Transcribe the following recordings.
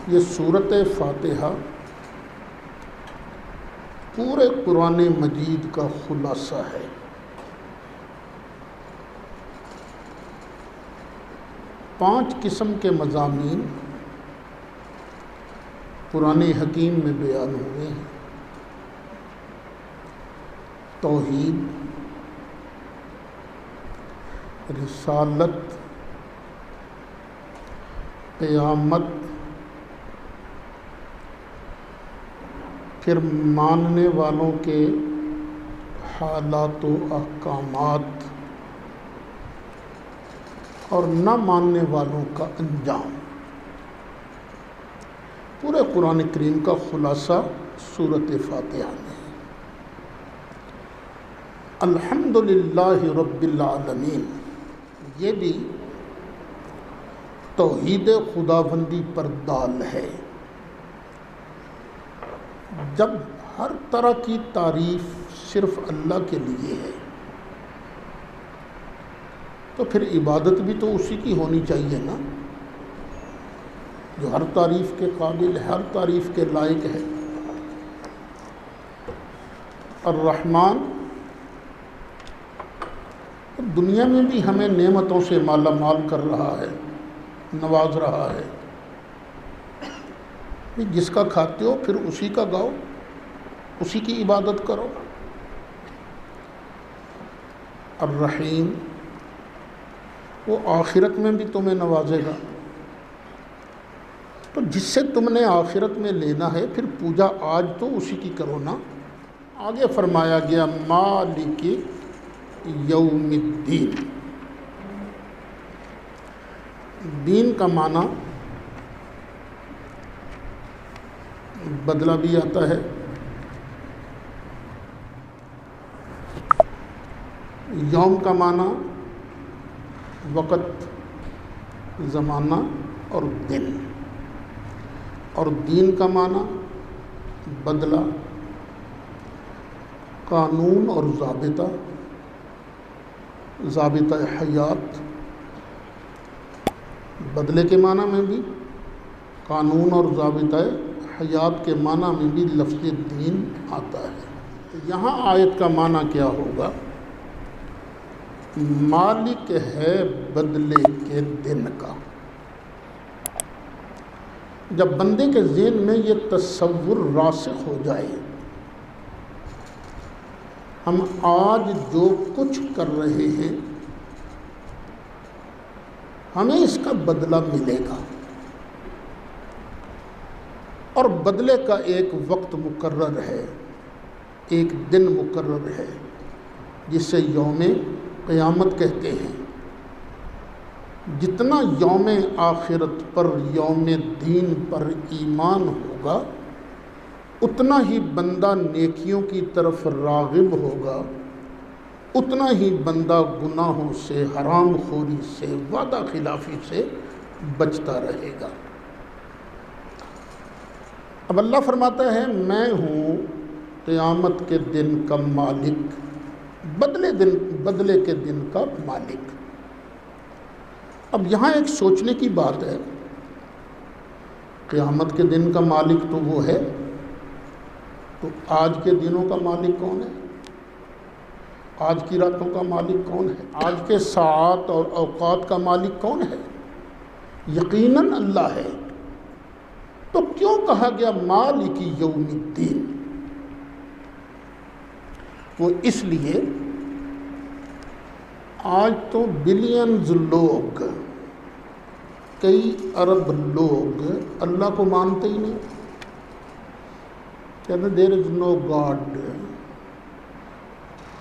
یہ سورۃ فاتحہ پورے قرآن مجید کا خلاصہ ہے۔ پانچ قسم کے مضامین قرآن حکیم میں بیان ہوئے ہیں: توحید، رسالت، قیامت، پھر ماننے والوں کے حالات و احکامات اور نہ ماننے والوں کا انجام۔ پورے قرآن کریم کا خلاصہ سورۃ فاتحہ میں ہے۔ الحمدللہ رب العالمین، یہ بھی توحید خداوندی پر دال ہے۔ جب ہر طرح کی تعریف صرف اللہ کے لیے ہے تو پھر عبادت بھی تو اسی کی ہونی چاہیے نا، جو ہر تعریف کے قابل ہے، ہر تعریف کے لائق ہے۔ الرحمن دنیا میں بھی ہمیں نعمتوں سے مالا مال کر رہا ہے، نواز رہا ہے۔ جس کا کھاتے ہو پھر اسی کا گاؤ، اسی کی عبادت کرو۔ الرحیم، وہ آخرت میں بھی تمہیں نوازے گا، تو جس سے تم نے آخرت میں لینا ہے پھر پوجا آج تو اسی کی کرو نا۔ آگے فرمایا گیا مالک یوم الدین۔ دین کا معنی بدلہ بھی آتا ہے، یوم کا معنی وقت، زمانہ اور دن، اور دین کا معنی بدلہ، قانون اور ضابطہ، ضابطہ حیات۔ بدلے کے معنی میں بھی، قانون اور ضابطہ حیات کے معنی میں بھی لفظ دین آتا ہے۔ یہاں آیت کا معنی کیا ہوگا؟ مالک ہے بدلے کے دن کا۔ جب بندے کے ذہن میں یہ تصور راسخ ہو جائے، ہم آج جو کچھ کر رہے ہیں ہمیں اس کا بدلہ ملے گا، اور بدلے کا ایک وقت مقرر ہے، ایک دن مقرر ہے، جسے یوم قیامت کہتے ہیں۔ جتنا یوم آخرت پر، یوم دین پر ایمان ہوگا، اتنا ہی بندہ نیکیوں کی طرف راغب ہوگا، اتنا ہی بندہ گناہوں سے، حرام خوری سے، وعدہ خلافی سے بچتا رہے گا۔ اب اللہ فرماتا ہے میں ہوں قیامت کے دن کا مالک، بدلے کے دن کا مالک۔ اب یہاں ایک سوچنے کی بات ہے، قیامت کے دن کا مالک تو وہ ہے، تو آج کے دنوں کا مالک کون ہے؟ آج کی راتوں کا مالک کون ہے؟ آج کے ساعات اور اوقات کا مالک کون ہے؟ یقیناً اللہ ہے۔ تو کیوں کہا گیا مالک یوم الدین؟ وہ اس لیے آج تو بلینز لوگ، کئی ارب لوگ اللہ کو مانتے ہی نہیں، کہتے دیر از نو گاڈ،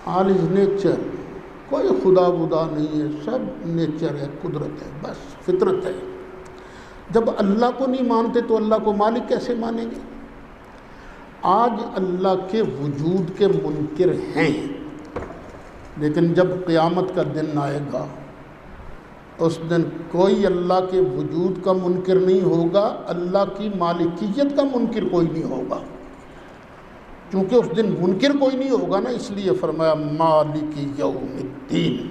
آل از نیچر، کوئی خدا ودا نہیں ہے، سب نیچر ہے، قدرت ہے، بس فطرت ہے۔ جب اللہ کو نہیں مانتے تو اللہ کو مالک کیسے مانیں گے؟ آج اللہ کے وجود کے منکر ہیں، لیکن جب قیامت کا دن آئے گا اس دن کوئی اللہ کے وجود کا منکر نہیں ہوگا، اللہ کی مالکیت کا منکر کوئی نہیں ہوگا، کیونکہ اس دن منکر کوئی نہیں ہوگا نا۔ اس لیے فرمایا مالک یوم الدین،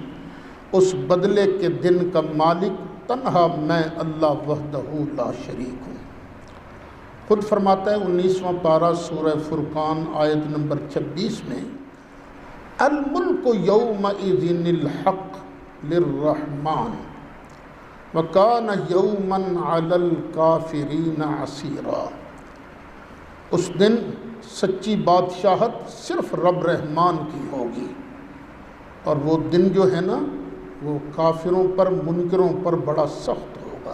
اس بدلے کے دن کا مالک تنہا میں اللہ وحدہ لا شریک ہوں۔ خود فرماتا ہے 19واں پارہ سورہ فرقان آیت نمبر 26 میں، الملک یومئذ الحق للرحمن وکان یوما علی الکافرین عسیرا۔ اس دن سچی بادشاہت صرف رب رحمان کی ہوگی، اور وہ دن جو ہے نا وہ کافروں پر منکروں پر بڑا سخت ہوگا۔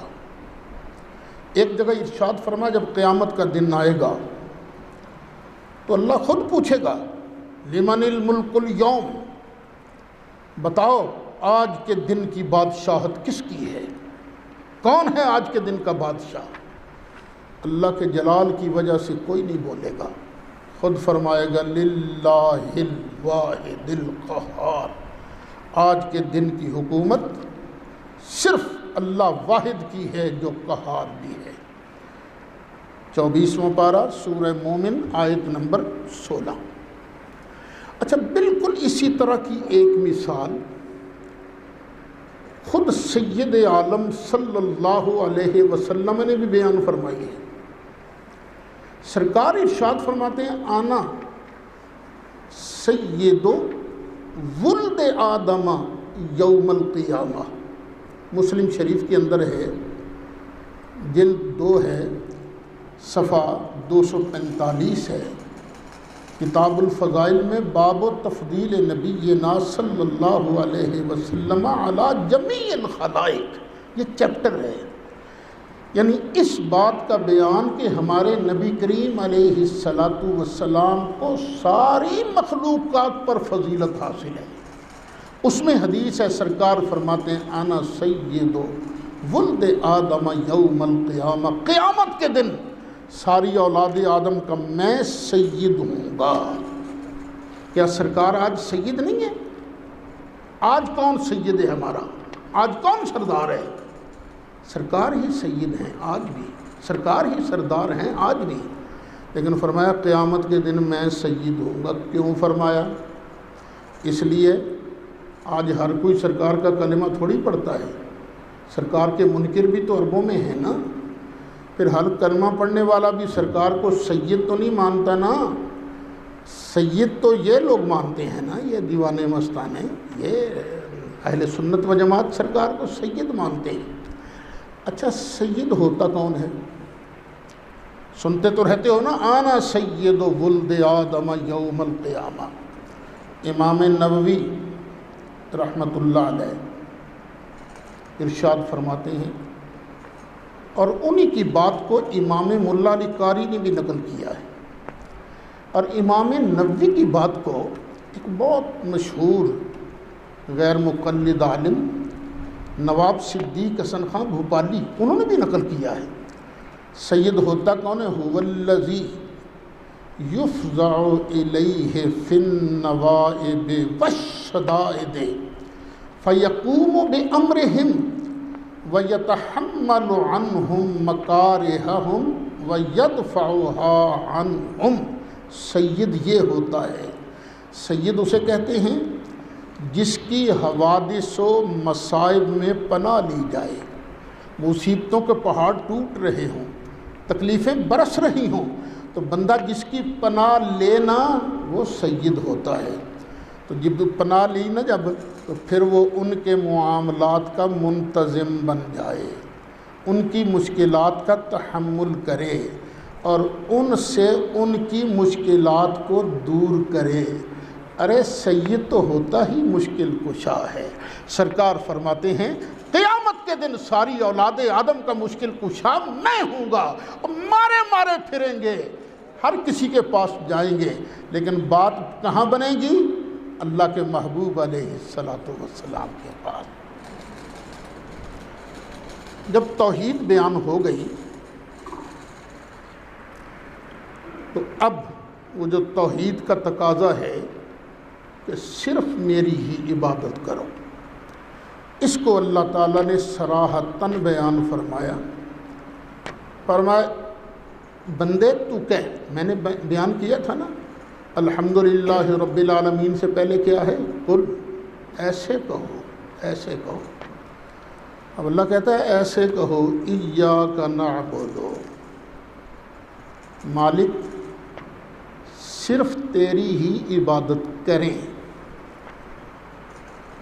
ایک جگہ ارشاد فرما، جب قیامت کا دن آئے گا تو اللہ خود پوچھے گا لمن الملک اليوم، بتاؤ آج کے دن کی بادشاہت کس کی ہے، کون ہے آج کے دن کا بادشاہ؟ اللہ کے جلال کی وجہ سے کوئی نہیں بولے گا، خود فرمائے گا للہ الواحد القہار، آج کے دن کی حکومت صرف اللہ واحد کی ہے جو قہار بھی ہے۔ 24واں پارہ سورہ مومن آیت نمبر 16۔ اچھا، بالکل اسی طرح کی ایک مثال خود سید عالم صلی اللہ علیہ وسلم نے بھی بیان فرمائی ہے۔ سرکار ارشاد فرماتے ہیں آنا سید ولد آدم یوم القیامہ، مسلم شریف کے اندر ہے، جلد 2 ہے، صفحہ 245 ہے، کتاب الفضائل میں باب و تفضیل نبینا صلی اللہ علیہ وسلم علی جمیع الخلائق، یہ چیپٹر ہے۔ یعنی اس بات کا بیان کہ ہمارے نبی کریم علیہ السلام کو ساری مخلوقات پر فضیلت حاصل ہے۔ اس میں حدیث ہے، سرکار فرماتے ہیں آنا سید ولد آدم یوم القیامہ، قیامت کے دن ساری اولاد آدم کا میں سید ہوں گا۔ کیا سرکار آج سید نہیں ہے؟ آج کون سید ہے ہمارا؟ آج کون سردار ہے؟ سرکار ہی سید ہیں آج بھی، سرکار ہی سردار ہیں آج بھی، لیکن فرمایا قیامت کے دن میں سید ہوں گا۔ کیوں فرمایا؟ اس لیے آج ہر کوئی سرکار کا کلمہ تھوڑی پڑھتا ہے، سرکار کے منکر بھی تو اربوں میں ہیں نا، پھر ہر کلمہ پڑھنے والا بھی سرکار کو سید تو نہیں مانتا نا۔ سید تو یہ لوگ مانتے ہیں نا، یہ دیوانے مستانے، یہ اہل سنت و جماعت سرکار کو سید مانتے ہیں۔ اچھا، سید ہوتا کون ہے؟ سنتے تو رہتے ہو نا، آنا سید ولد آدم یوم القیامہ۔ امام نووی رحمۃ اللہ علیہ ارشاد فرماتے ہیں، اور انہی کی بات کو امام ملا علی قاری نے بھی نقل کیا ہے، اور امام نووی کی بات کو ایک بہت مشہور غیر مقلد عالم نواب صدیق حسن خان بھوپالی، انہوں نے بھی نقل کیا ہے۔ سید ہوتا کون ہے؟ هو الذی یفزع الیہ فی النوائب والشدائد فیقوم بامرہم ویتحمل عنہم مکارہہم ویدفعها عنہم۔ سید یہ ہوتا ہے، سید اسے کہتے ہیں جس کی حوادث و مصائب میں پناہ لی جائے، مصیبتوں کے پہاڑ ٹوٹ رہے ہوں، تکلیفیں برس رہی ہوں، تو بندہ جس کی پناہ لینا وہ سید ہوتا ہے۔ تو جب پناہ لی نا جب، تو پھر وہ ان کے معاملات کا منتظم بن جائے، ان کی مشکلات کا تحمل کرے اور ان سے ان کی مشکلات کو دور کرے۔ ارے سید تو ہوتا ہی مشکل کشا ہے۔ سرکار فرماتے ہیں قیامت کے دن ساری اولاد آدم کا مشکل کشا میں ہوں گا، اور مارے مارے پھریں گے، ہر کسی کے پاس جائیں گے، لیکن بات کہاں بنے گی؟ اللہ کے محبوب علیہ السلام کے پاس۔ جب توحید بیان ہو گئی تو اب وہ جو توحید کا تقاضا ہے کہ صرف میری ہی عبادت کرو، اس کو اللہ تعالیٰ نے صراحتاً بیان فرمایا۔ فرمایا بندے تو کہہ، میں نے بیان کیا تھا نا، الحمدللہ رب العالمین سے پہلے کیا ہے؟ قل، ایسے کہو، ایسے کہو۔ اب اللہ کہتا ہے ایسے کہو، ایاک نعبد، مالک صرف تیری ہی عبادت کریں،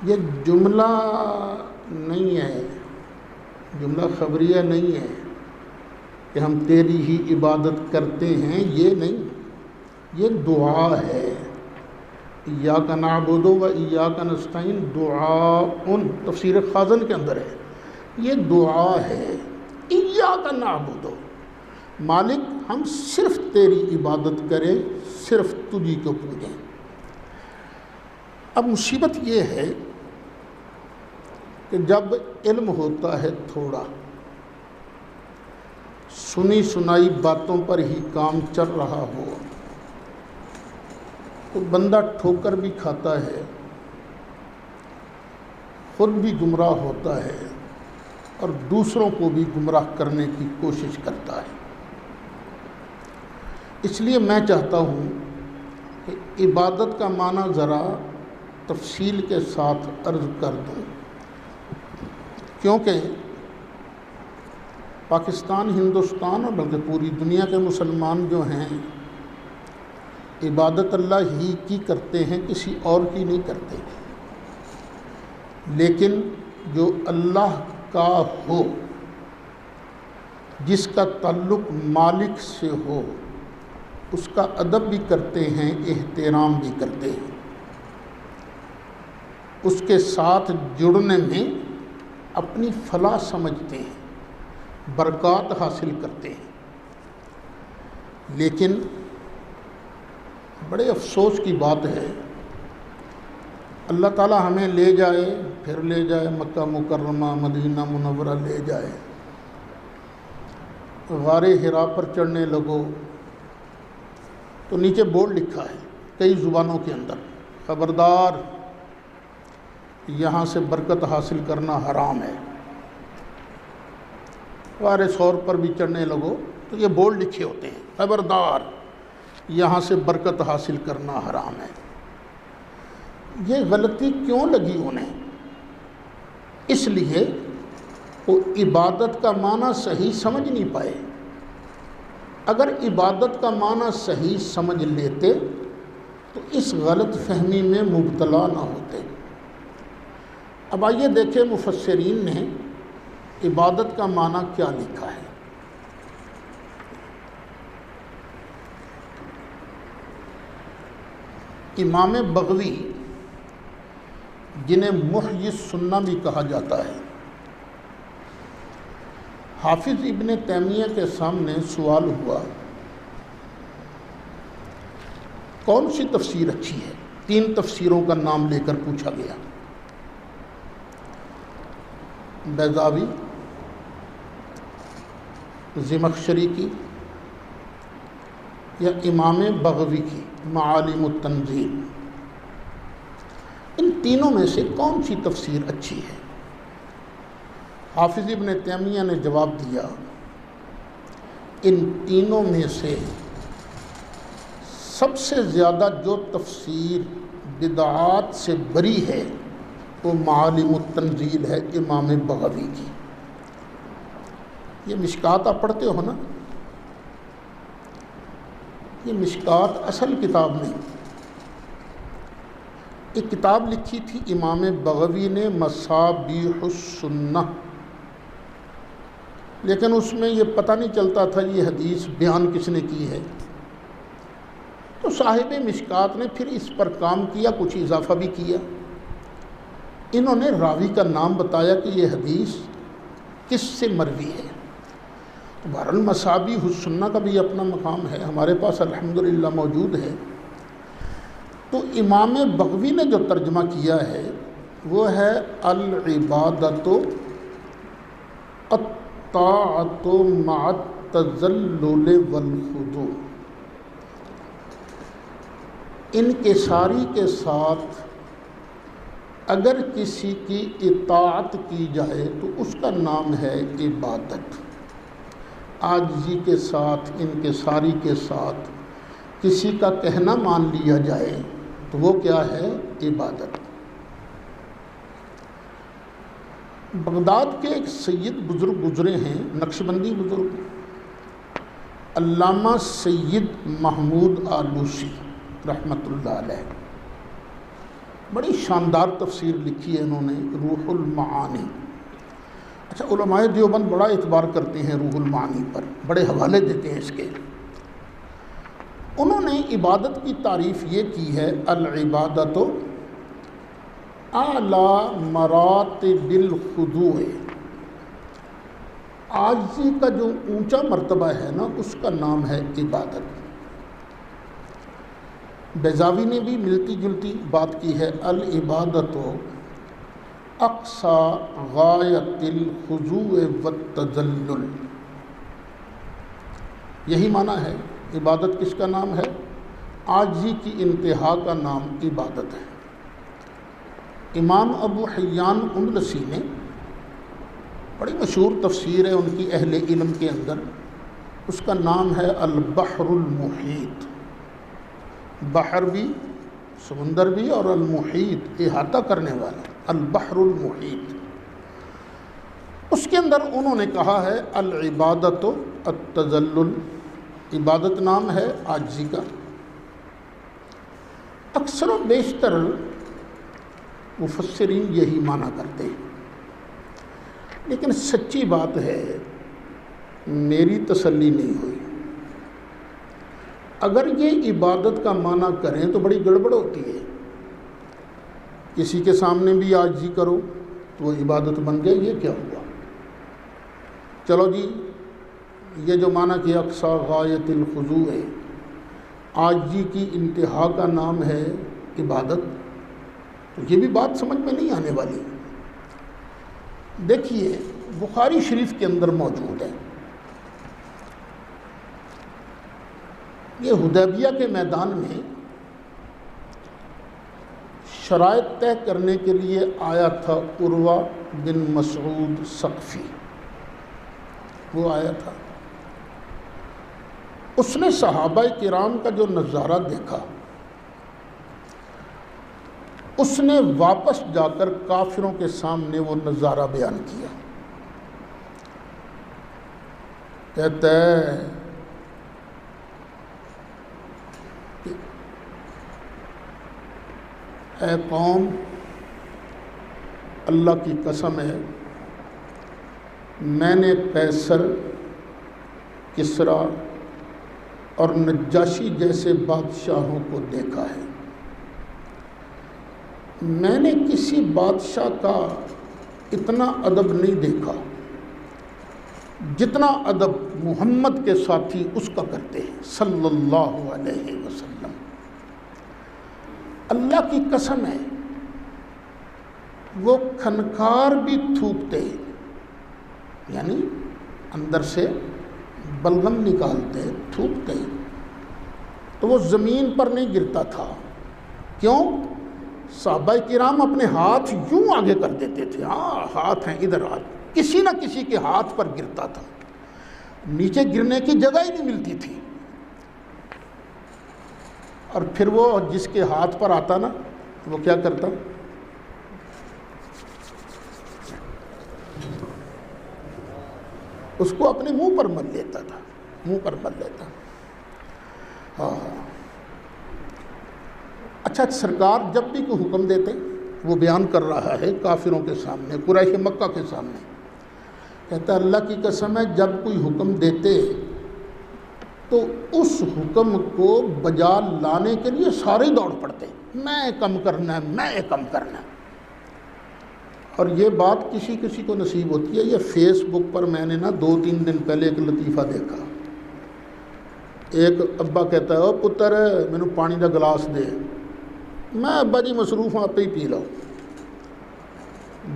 یہ جملہ نہیں ہے، جملہ خبریہ نہیں ہے کہ ہم تیری ہی عبادت کرتے ہیں، یہ نہیں، یہ دعا ہے۔ ایاک نعبد و ایاک نستعین دعاء، تفسیر خازن کے اندر ہے، یہ دعا ہے۔ ایاک نعبد، مالک ہم صرف تیری عبادت کریں، صرف تجھی کو پوجیں۔ اب مصیبت یہ ہے کہ جب علم ہوتا ہے تھوڑا، سنی سنائی باتوں پر ہی کام چل رہا ہو، تو بندہ ٹھوکر بھی کھاتا ہے، خود بھی گمراہ ہوتا ہے اور دوسروں کو بھی گمراہ کرنے کی کوشش کرتا ہے۔ اس لیے میں چاہتا ہوں کہ عبادت کا معنی ذرا تفصیل کے ساتھ عرض کر دوں، کیونکہ پاکستان، ہندوستان اور بلکہ پوری دنیا کے مسلمان جو ہیں عبادت اللہ ہی کی کرتے ہیں، کسی اور کی نہیں کرتے، لیکن جو اللہ کا ہو، جس کا تعلق مالک سے ہو، اس کا ادب بھی کرتے ہیں، احترام بھی کرتے ہیں، اس کے ساتھ جڑنے میں اپنی فلاح سمجھتے ہیں، برکات حاصل کرتے ہیں۔ لیکن بڑے افسوس کی بات ہے، اللہ تعالیٰ ہمیں لے جائے، پھر لے جائے مکہ مکرمہ، مدینہ منورہ لے جائے، غار حرا پر چڑھنے لگو تو نیچے بورڈ لکھا ہے کئی زبانوں کے اندر، خبردار یہاں سے برکت حاصل کرنا حرام ہے۔ غار ثور پر بھی چڑھنے لگو تو یہ بورڈ لکھے ہوتے ہیں، خبردار یہاں سے برکت حاصل کرنا حرام ہے۔ یہ غلطی کیوں لگی انہیں؟ اس لیے وہ عبادت کا معنی صحیح سمجھ نہیں پائے۔ اگر عبادت کا معنی صحیح سمجھ لیتے تو اس غلط فہمی میں مبتلا نہ ہوتے۔ اب آئیے دیکھیں مفسرین نے عبادت کا معنی کیا لکھا ہے۔ امام بغوی، جنہیں محیی السنہ بھی کہا جاتا ہے، حافظ ابن تیمیہ کے سامنے سوال ہوا کون سی تفسیر اچھی ہے؟ 3 تفسیروں کا نام لے کر پوچھا گیا، بیضاوی، زمخشری کی یا امام بغوی کی معالم التنزیل، ان تینوں میں سے کون سی تفسیر اچھی ہے؟ حافظ ابن تیمیہ نے جواب دیا، ان تینوں میں سے سب سے زیادہ جو تفسیر بدعات سے بری ہے وہ معالم التنزیل ہے امام بغوی کی۔ یہ مشکات آپ پڑھتے ہو نا، یہ مشکات اصل کتاب نہیں، ایک کتاب لکھی تھی امام بغوی نے مصابیح السنہ، لیکن اس میں یہ پتہ نہیں چلتا تھا یہ حدیث بیان کس نے کی ہے، تو صاحب مشکات نے پھر اس پر کام کیا، کچھ اضافہ بھی کیا۔ انہوں نے راوی کا نام بتایا کہ یہ حدیث کس سے مروی ہے۔ بہرحال مصابیح السنہ کا بھی اپنا مقام ہے، ہمارے پاس الحمدللہ موجود ہے۔ تو امام بغوی نے جو ترجمہ کیا ہے وہ ہے العبادۃ الطاعۃ مع التذلل والخضوع، انکساری کے ساتھ اگر کسی کی اطاعت کی جائے تو اس کا نام ہے عبادت، عاجزی کے ساتھ، انکساری کے ساتھ کسی کا کہنا مان لیا جائے تو وہ کیا ہے؟ عبادت۔ بغداد کے ایک سید بزرگ گزرے ہیں، نقشبندی بزرگ، علامہ سید محمود آلوسی رحمۃ اللہ علیہ، بڑی شاندار تفسیر لکھی ہے انہوں نے، روح المعانی۔ اچھا، علماء دیوبند بڑا اعتبار کرتے ہیں روح المعانی پر، بڑے حوالے دیتے ہیں اس کے۔ انہوں نے عبادت کی تعریف یہ کی ہے، العبادت اعلی مراتب الخضوع، عاجزی کا جو اونچا مرتبہ ہے نا، اس کا نام ہے عبادت۔ بیضاوی نے بھی ملتی جلتی بات کی ہے، العبادت اقصی غایت الخضوع والتذلل، یہی معنی ہے۔ عبادت کس کا نام ہے؟ عاجزی کی انتہا کا نام عبادت ہے۔ امام ابو حیان اندلسی نے، بڑی مشہور تفسیر ہے ان کی اہل علم کے اندر، اس کا نام ہے البحر المحیط۔ بحر بھی، سمندر بھی، اور المحیط احاطہ کرنے والا، البحر المحیط۔ اس کے اندر انہوں نے کہا ہے العبادت التذلل، عبادت نام ہے عاجزی کا۔ اکثر و بیشتر مفسرین یہی معنی کرتے ہیں، لیکن سچی بات ہے میری تسلی نہیں ہوئی۔ اگر یہ عبادت کا معنی کریں تو بڑی گڑبڑ ہوتی ہے۔ کسی کے سامنے بھی عاجزی کرو تو وہ عبادت بن گئی، یہ کیا ہوا؟ چلو جی، یہ جو معنی کہ اقصی غایت الخضوع ہے، عاجزی کی انتہا کا نام ہے عبادت، تو یہ بھی بات سمجھ میں نہیں آنے والی۔ دیکھیے، بخاری شریف کے اندر موجود ہے، یہ حدیبیہ کے میدان میں شرائط طے کرنے کے لیے آیا تھا عروہ بن مسعود ثقفی، وہ آیا تھا۔ اس نے صحابہ کرام کا جو نظارہ دیکھا، اس نے واپس جا کر کافروں کے سامنے وہ نظارہ بیان کیا۔ کہتا ہے کہ اے قوم، اللہ کی قسم ہے، میں نے قیصر، کسریٰ اور نجاشی جیسے بادشاہوں کو دیکھا ہے، میں نے کسی بادشاہ کا اتنا ادب نہیں دیکھا جتنا ادب محمد کے ساتھی اس کا کرتے ہیں صلی اللہ علیہ وسلم۔ اللہ کی قسم ہے، وہ کھنکار بھی تھوکتے، یعنی اندر سے بلغم نکالتے، تھوکتے، تو وہ زمین پر نہیں گرتا تھا۔ کیوں؟ صحابہ کرام اپنے ہاتھ یوں آگے کر دیتے تھے، ہاں ہاتھ ہیں ادھر، ہاتھ کسی نہ کسی کے ہاتھ پر گرتا تھا، نیچے گرنے کی جگہ ہی نہیں ملتی تھی۔ اور پھر وہ جس کے ہاتھ پر آتا نا، وہ کیا کرتا؟ اس کو اپنے منہ پر مل لیتا تھا، منہ پر مل لیتا۔ ہاں، اچھا، سرکار جب بھی کوئی حکم دیتے، وہ بیان کر رہا ہے کافروں کے سامنے، قریش مکہ کے سامنے، کہتا ہے اللہ کی قسم ہے، جب کوئی حکم دیتے تو اس حکم کو بجا لانے کے لیے سارے دوڑ پڑتے، میں کم کرنا ہے، میں کم کرنا ہے۔ اور یہ بات کسی کسی کو نصیب ہوتی ہے۔ یہ فیس بک پر میں نے نا 2-3 دن پہلے ایک لطیفہ دیکھا، ایک ابا کہتا ہے، او پتر مینوں پانی دا گلاس دے، میں ابا جی مصروف ہوں، آپ ہی پی لو۔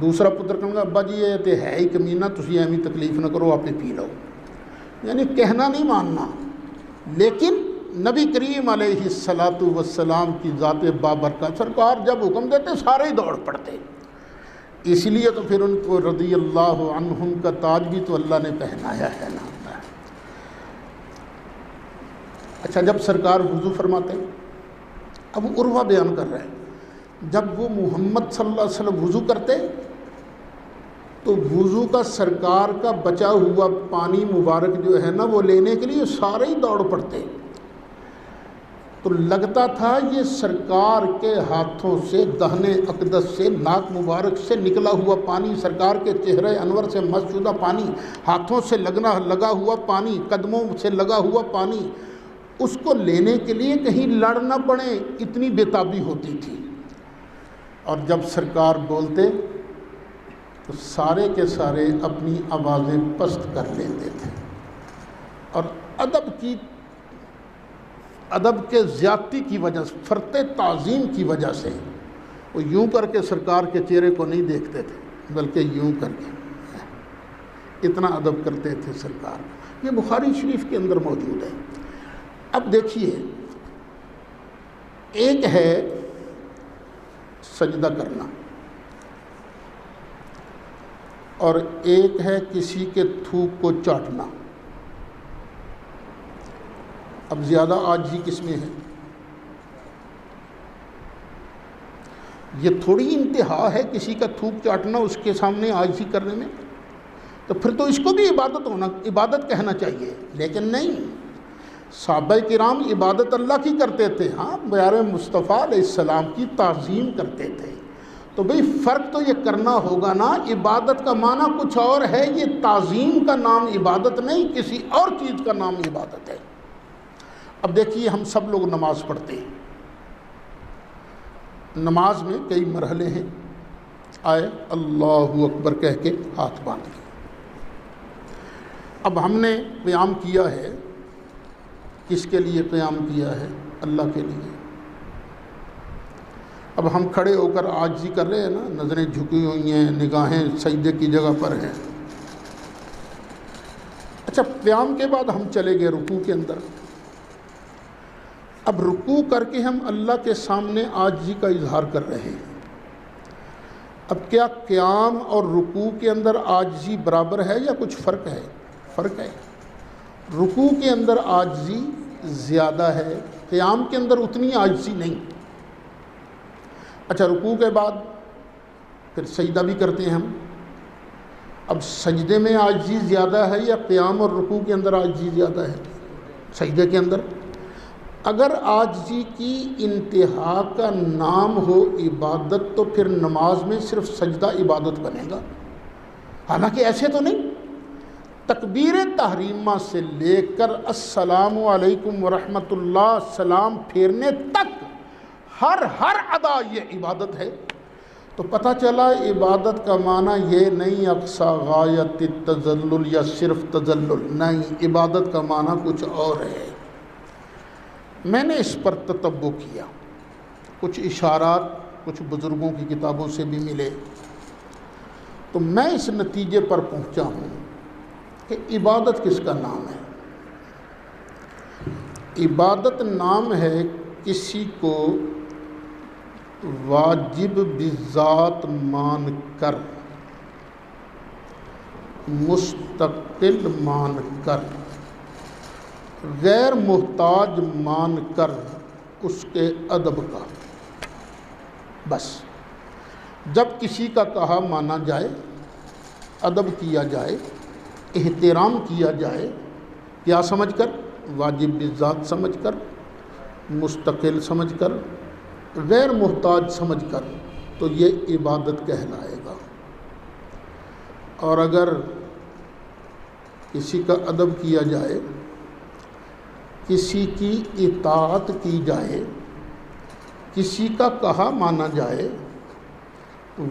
دوسرا پتر کہوں گا، ابا جی یہ تے ہے ہی کمینہ، تسی ایویں تکلیف نہ کرو، آپ ہی پی لو۔ یعنی کہنا نہیں ماننا، لیکن نبی کریم علیہ الصلاۃ والسلام کی ذات بابرکت سرکار جب حکم دیتے سارے ہی دوڑ پڑتے۔ اس لیے تو پھر ان کو رضی اللہ عنہم کا تاج بھی تو اللہ نے پہنایا ہے نا۔ اچھا، جب سرکار وضو فرماتے، اب عروہ بیان کر رہے ہیں، جب وہ محمد صلی اللہ علیہ وسلم وضو کرتے تو وضو کا سرکار کا بچا ہوا پانی مبارک جو ہے نا وہ لینے کے لیے سارے ہی دوڑ پڑتے، تو لگتا تھا یہ سرکار کے ہاتھوں سے دہن اقدس سے ناک مبارک سے نکلا ہوا پانی، سرکار کے چہرے انور سے مس شدہ پانی، ہاتھوں سے لگا ہوا پانی، قدموں سے لگا ہوا پانی، اس کو لینے کے لیے کہیں لڑ نہ پڑے، اتنی بےتابی ہوتی تھی۔ اور جب سرکار بولتے تو سارے کے سارے اپنی آوازیں پست کر لیتے تھے، اور ادب کے زیادتی کی وجہ سے، فرط تعظیم کی وجہ سے وہ یوں کر کے سرکار کے چہرے کو نہیں دیکھتے تھے، بلکہ یوں کر کے، اتنا ادب کرتے تھے سرکار۔ یہ بخاری شریف کے اندر موجود ہے۔ اب دیکھیے، ایک ہے سجدہ کرنا اور ایک ہے کسی کے تھوک کو چاٹنا۔ اب زیادہ عاجزی کس میں ہے؟ یہ تھوڑی انتہا ہے کسی کا تھوک چاٹنا اس کے سامنے عاجزی کرنے میں، تو پھر تو اس کو بھی عبادت کہنا چاہیے، لیکن نہیں۔ صحابہ کرام عبادت اللہ کی کرتے تھے، ہاں پیارے مصطفیٰ علیہ السلام کی تعظیم کرتے تھے، تو بھئی فرق تو یہ کرنا ہوگا نا۔ عبادت کا معنی کچھ اور ہے، یہ تعظیم کا نام عبادت نہیں، کسی اور چیز کا نام عبادت ہے۔ اب دیکھیے، ہم سب لوگ نماز پڑھتے ہیں، نماز میں کئی مرحلے ہیں، آئے اللہ اکبر کہہ کے ہاتھ باندھ کے، اب ہم نے قیام کیا ہے، کس کے لیے قیام کیا ہے؟ اللہ کے لیے۔ اب ہم کھڑے ہو کر عاجزی کر رہے ہیں نا، نظریں جھکی ہوئی ہیں، نگاہیں سجدے کی جگہ پر ہیں۔ اچھا، قیام کے بعد ہم چلے گئے رکوع کے اندر، اب رکوع کر کے ہم اللہ کے سامنے عاجزی کا اظہار کر رہے ہیں۔ اب کیا قیام اور رکوع کے اندر عاجزی برابر ہے یا کچھ فرق ہے؟ فرق ہے۔ رکوع کے اندر عاجزی زیادہ ہے، قیام کے اندر اتنی عاجزی نہیں۔ اچھا، رکوع کے بعد پھر سجدہ بھی کرتے ہیں ہم، اب سجدے میں عاجزی زیادہ ہے یا قیام اور رکوع کے اندر عاجزی زیادہ ہے؟ سجدے کے اندر۔ اگر عاجزی کی انتہا کا نام ہو عبادت تو پھر نماز میں صرف سجدہ عبادت بنے گا، حالانکہ ایسے تو نہیں۔ تکبیر تحریمہ سے لے کر السلام علیکم ورحمۃ اللہ سلام پھیرنے تک ہر ادا یہ عبادت ہے۔ تو پتہ چلا عبادت کا معنی یہ نہیں اقصی غایت التذلل یا صرف تذلل، نہیں، عبادت کا معنی کچھ اور ہے۔ میں نے اس پر تتبع کیا، کچھ اشارات کچھ بزرگوں کی کتابوں سے بھی ملے، تو میں اس نتیجے پر پہنچا ہوں کہ عبادت کس کا نام ہے؟ عبادت نام ہے کسی کو واجب بذات مان کر، مستقل مان کر، غیر محتاج مان کر اس کے ادب کا۔ بس جب کسی کا کہا مانا جائے، ادب کیا جائے، احترام کیا جائے، کیا سمجھ کر؟ واجب بذات سمجھ کر، مستقل سمجھ کر، غیر محتاج سمجھ کر، تو یہ عبادت کہلائے گا۔ اور اگر کسی کا ادب کیا جائے، کسی کی اطاعت کی جائے، کسی کا کہا مانا جائے،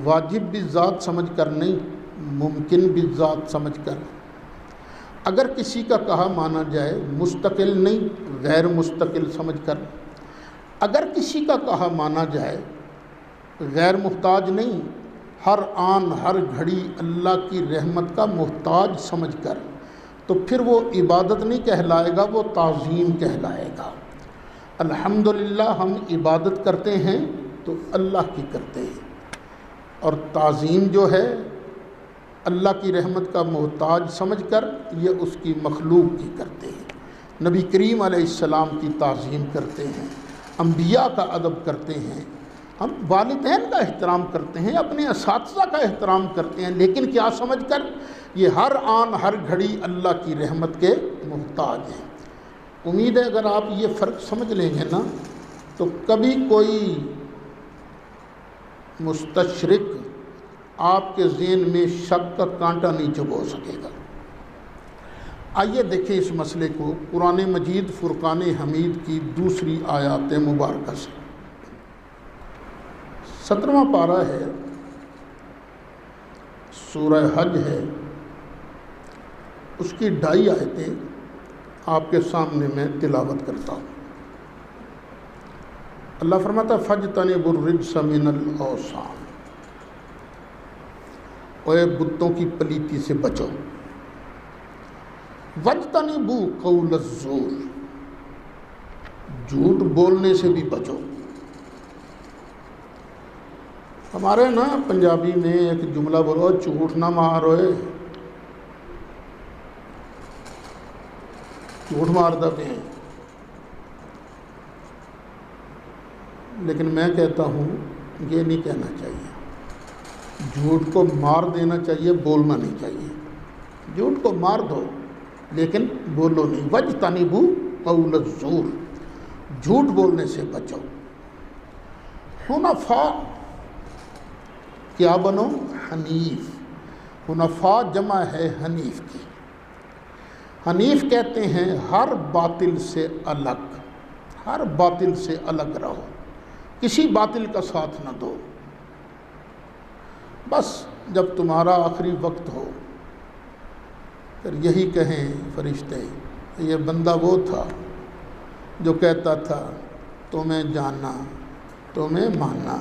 واجب بذات سمجھ کر نہیں، ممکن بذات سمجھ کر۔ اگر کسی کا کہا مانا جائے، مستقل نہیں، غیر مستقل سمجھ کر۔ اگر کسی کا کہا مانا جائے، غیر محتاج نہیں، ہر آن ہر گھڑی اللہ کی رحمت کا محتاج سمجھ کر، تو پھر وہ عبادت نہیں کہلائے گا، وہ تعظیم کہلائے گا۔ الحمدللہ ہم عبادت کرتے ہیں تو اللہ کی کرتے ہیں، اور تعظیم جو ہے اللہ کی رحمت کا محتاج سمجھ کر یہ اس کی مخلوق کی کرتے ہیں۔ نبی کریم علیہ السلام کی تعظیم کرتے ہیں، انبیاء کا ادب کرتے ہیں، ہم والدین کا احترام کرتے ہیں، اپنے اساتذہ کا احترام کرتے ہیں، لیکن کیا سمجھ کر؟ یہ ہر آن ہر گھڑی اللہ کی رحمت کے محتاج ہیں۔ امید ہے اگر آپ یہ فرق سمجھ لیں گے نا تو کبھی کوئی مستشرق آپ کے ذہن میں شک کا کانٹا نہیں چبھو سکے گا۔ آئیے دیکھیں اس مسئلے کو قرآن مجید فرقان حمید کی دوسری آیات مبارکہ سے۔ 17واں پارہ ہے، سورہ حج ہے، اس کی 2.5 آیتیں آپ کے سامنے میں تلاوت کرتا ہوں۔ اللہ فرماتا فَاجْتَنِبُوا الرِّجْسَ مِنَ الْأَوْثَانِ، اے بتوں کی پلیتی سے بچو۔ وَاجْتَنِبُوا قَوْلَ الزُّورِ، جھوٹ بولنے سے بھی بچو۔ ہمارے نا پنجابی میں ایک جملہ بولو، جھوٹ نہ ماروئے، جھوٹ مارتا پہ ہیں، لیکن میں کہتا ہوں یہ نہیں کہنا چاہیے، جھوٹ کو مار دینا چاہیے، بولنا نہیں چاہیے۔ جھوٹ کو مار دو لیکن بولو نہیں۔ وَاجْتَنِبُوا قَوْلَ الزُّورِ، جھوٹ بولنے سے بچو۔ حنفاء، کیا بنو؟ حنیف۔ حنفاء جمع ہے حنیف کی۔ حنیف کہتے ہیں ہر باطل سے الگ، ہر باطل سے الگ رہو، کسی باطل کا ساتھ نہ دو۔ بس جب تمہارا آخری وقت ہو پھر یہی کہیں فرشتے، یہ بندہ وہ تھا جو کہتا تھا تمہیں جانا تمہیں ماننا،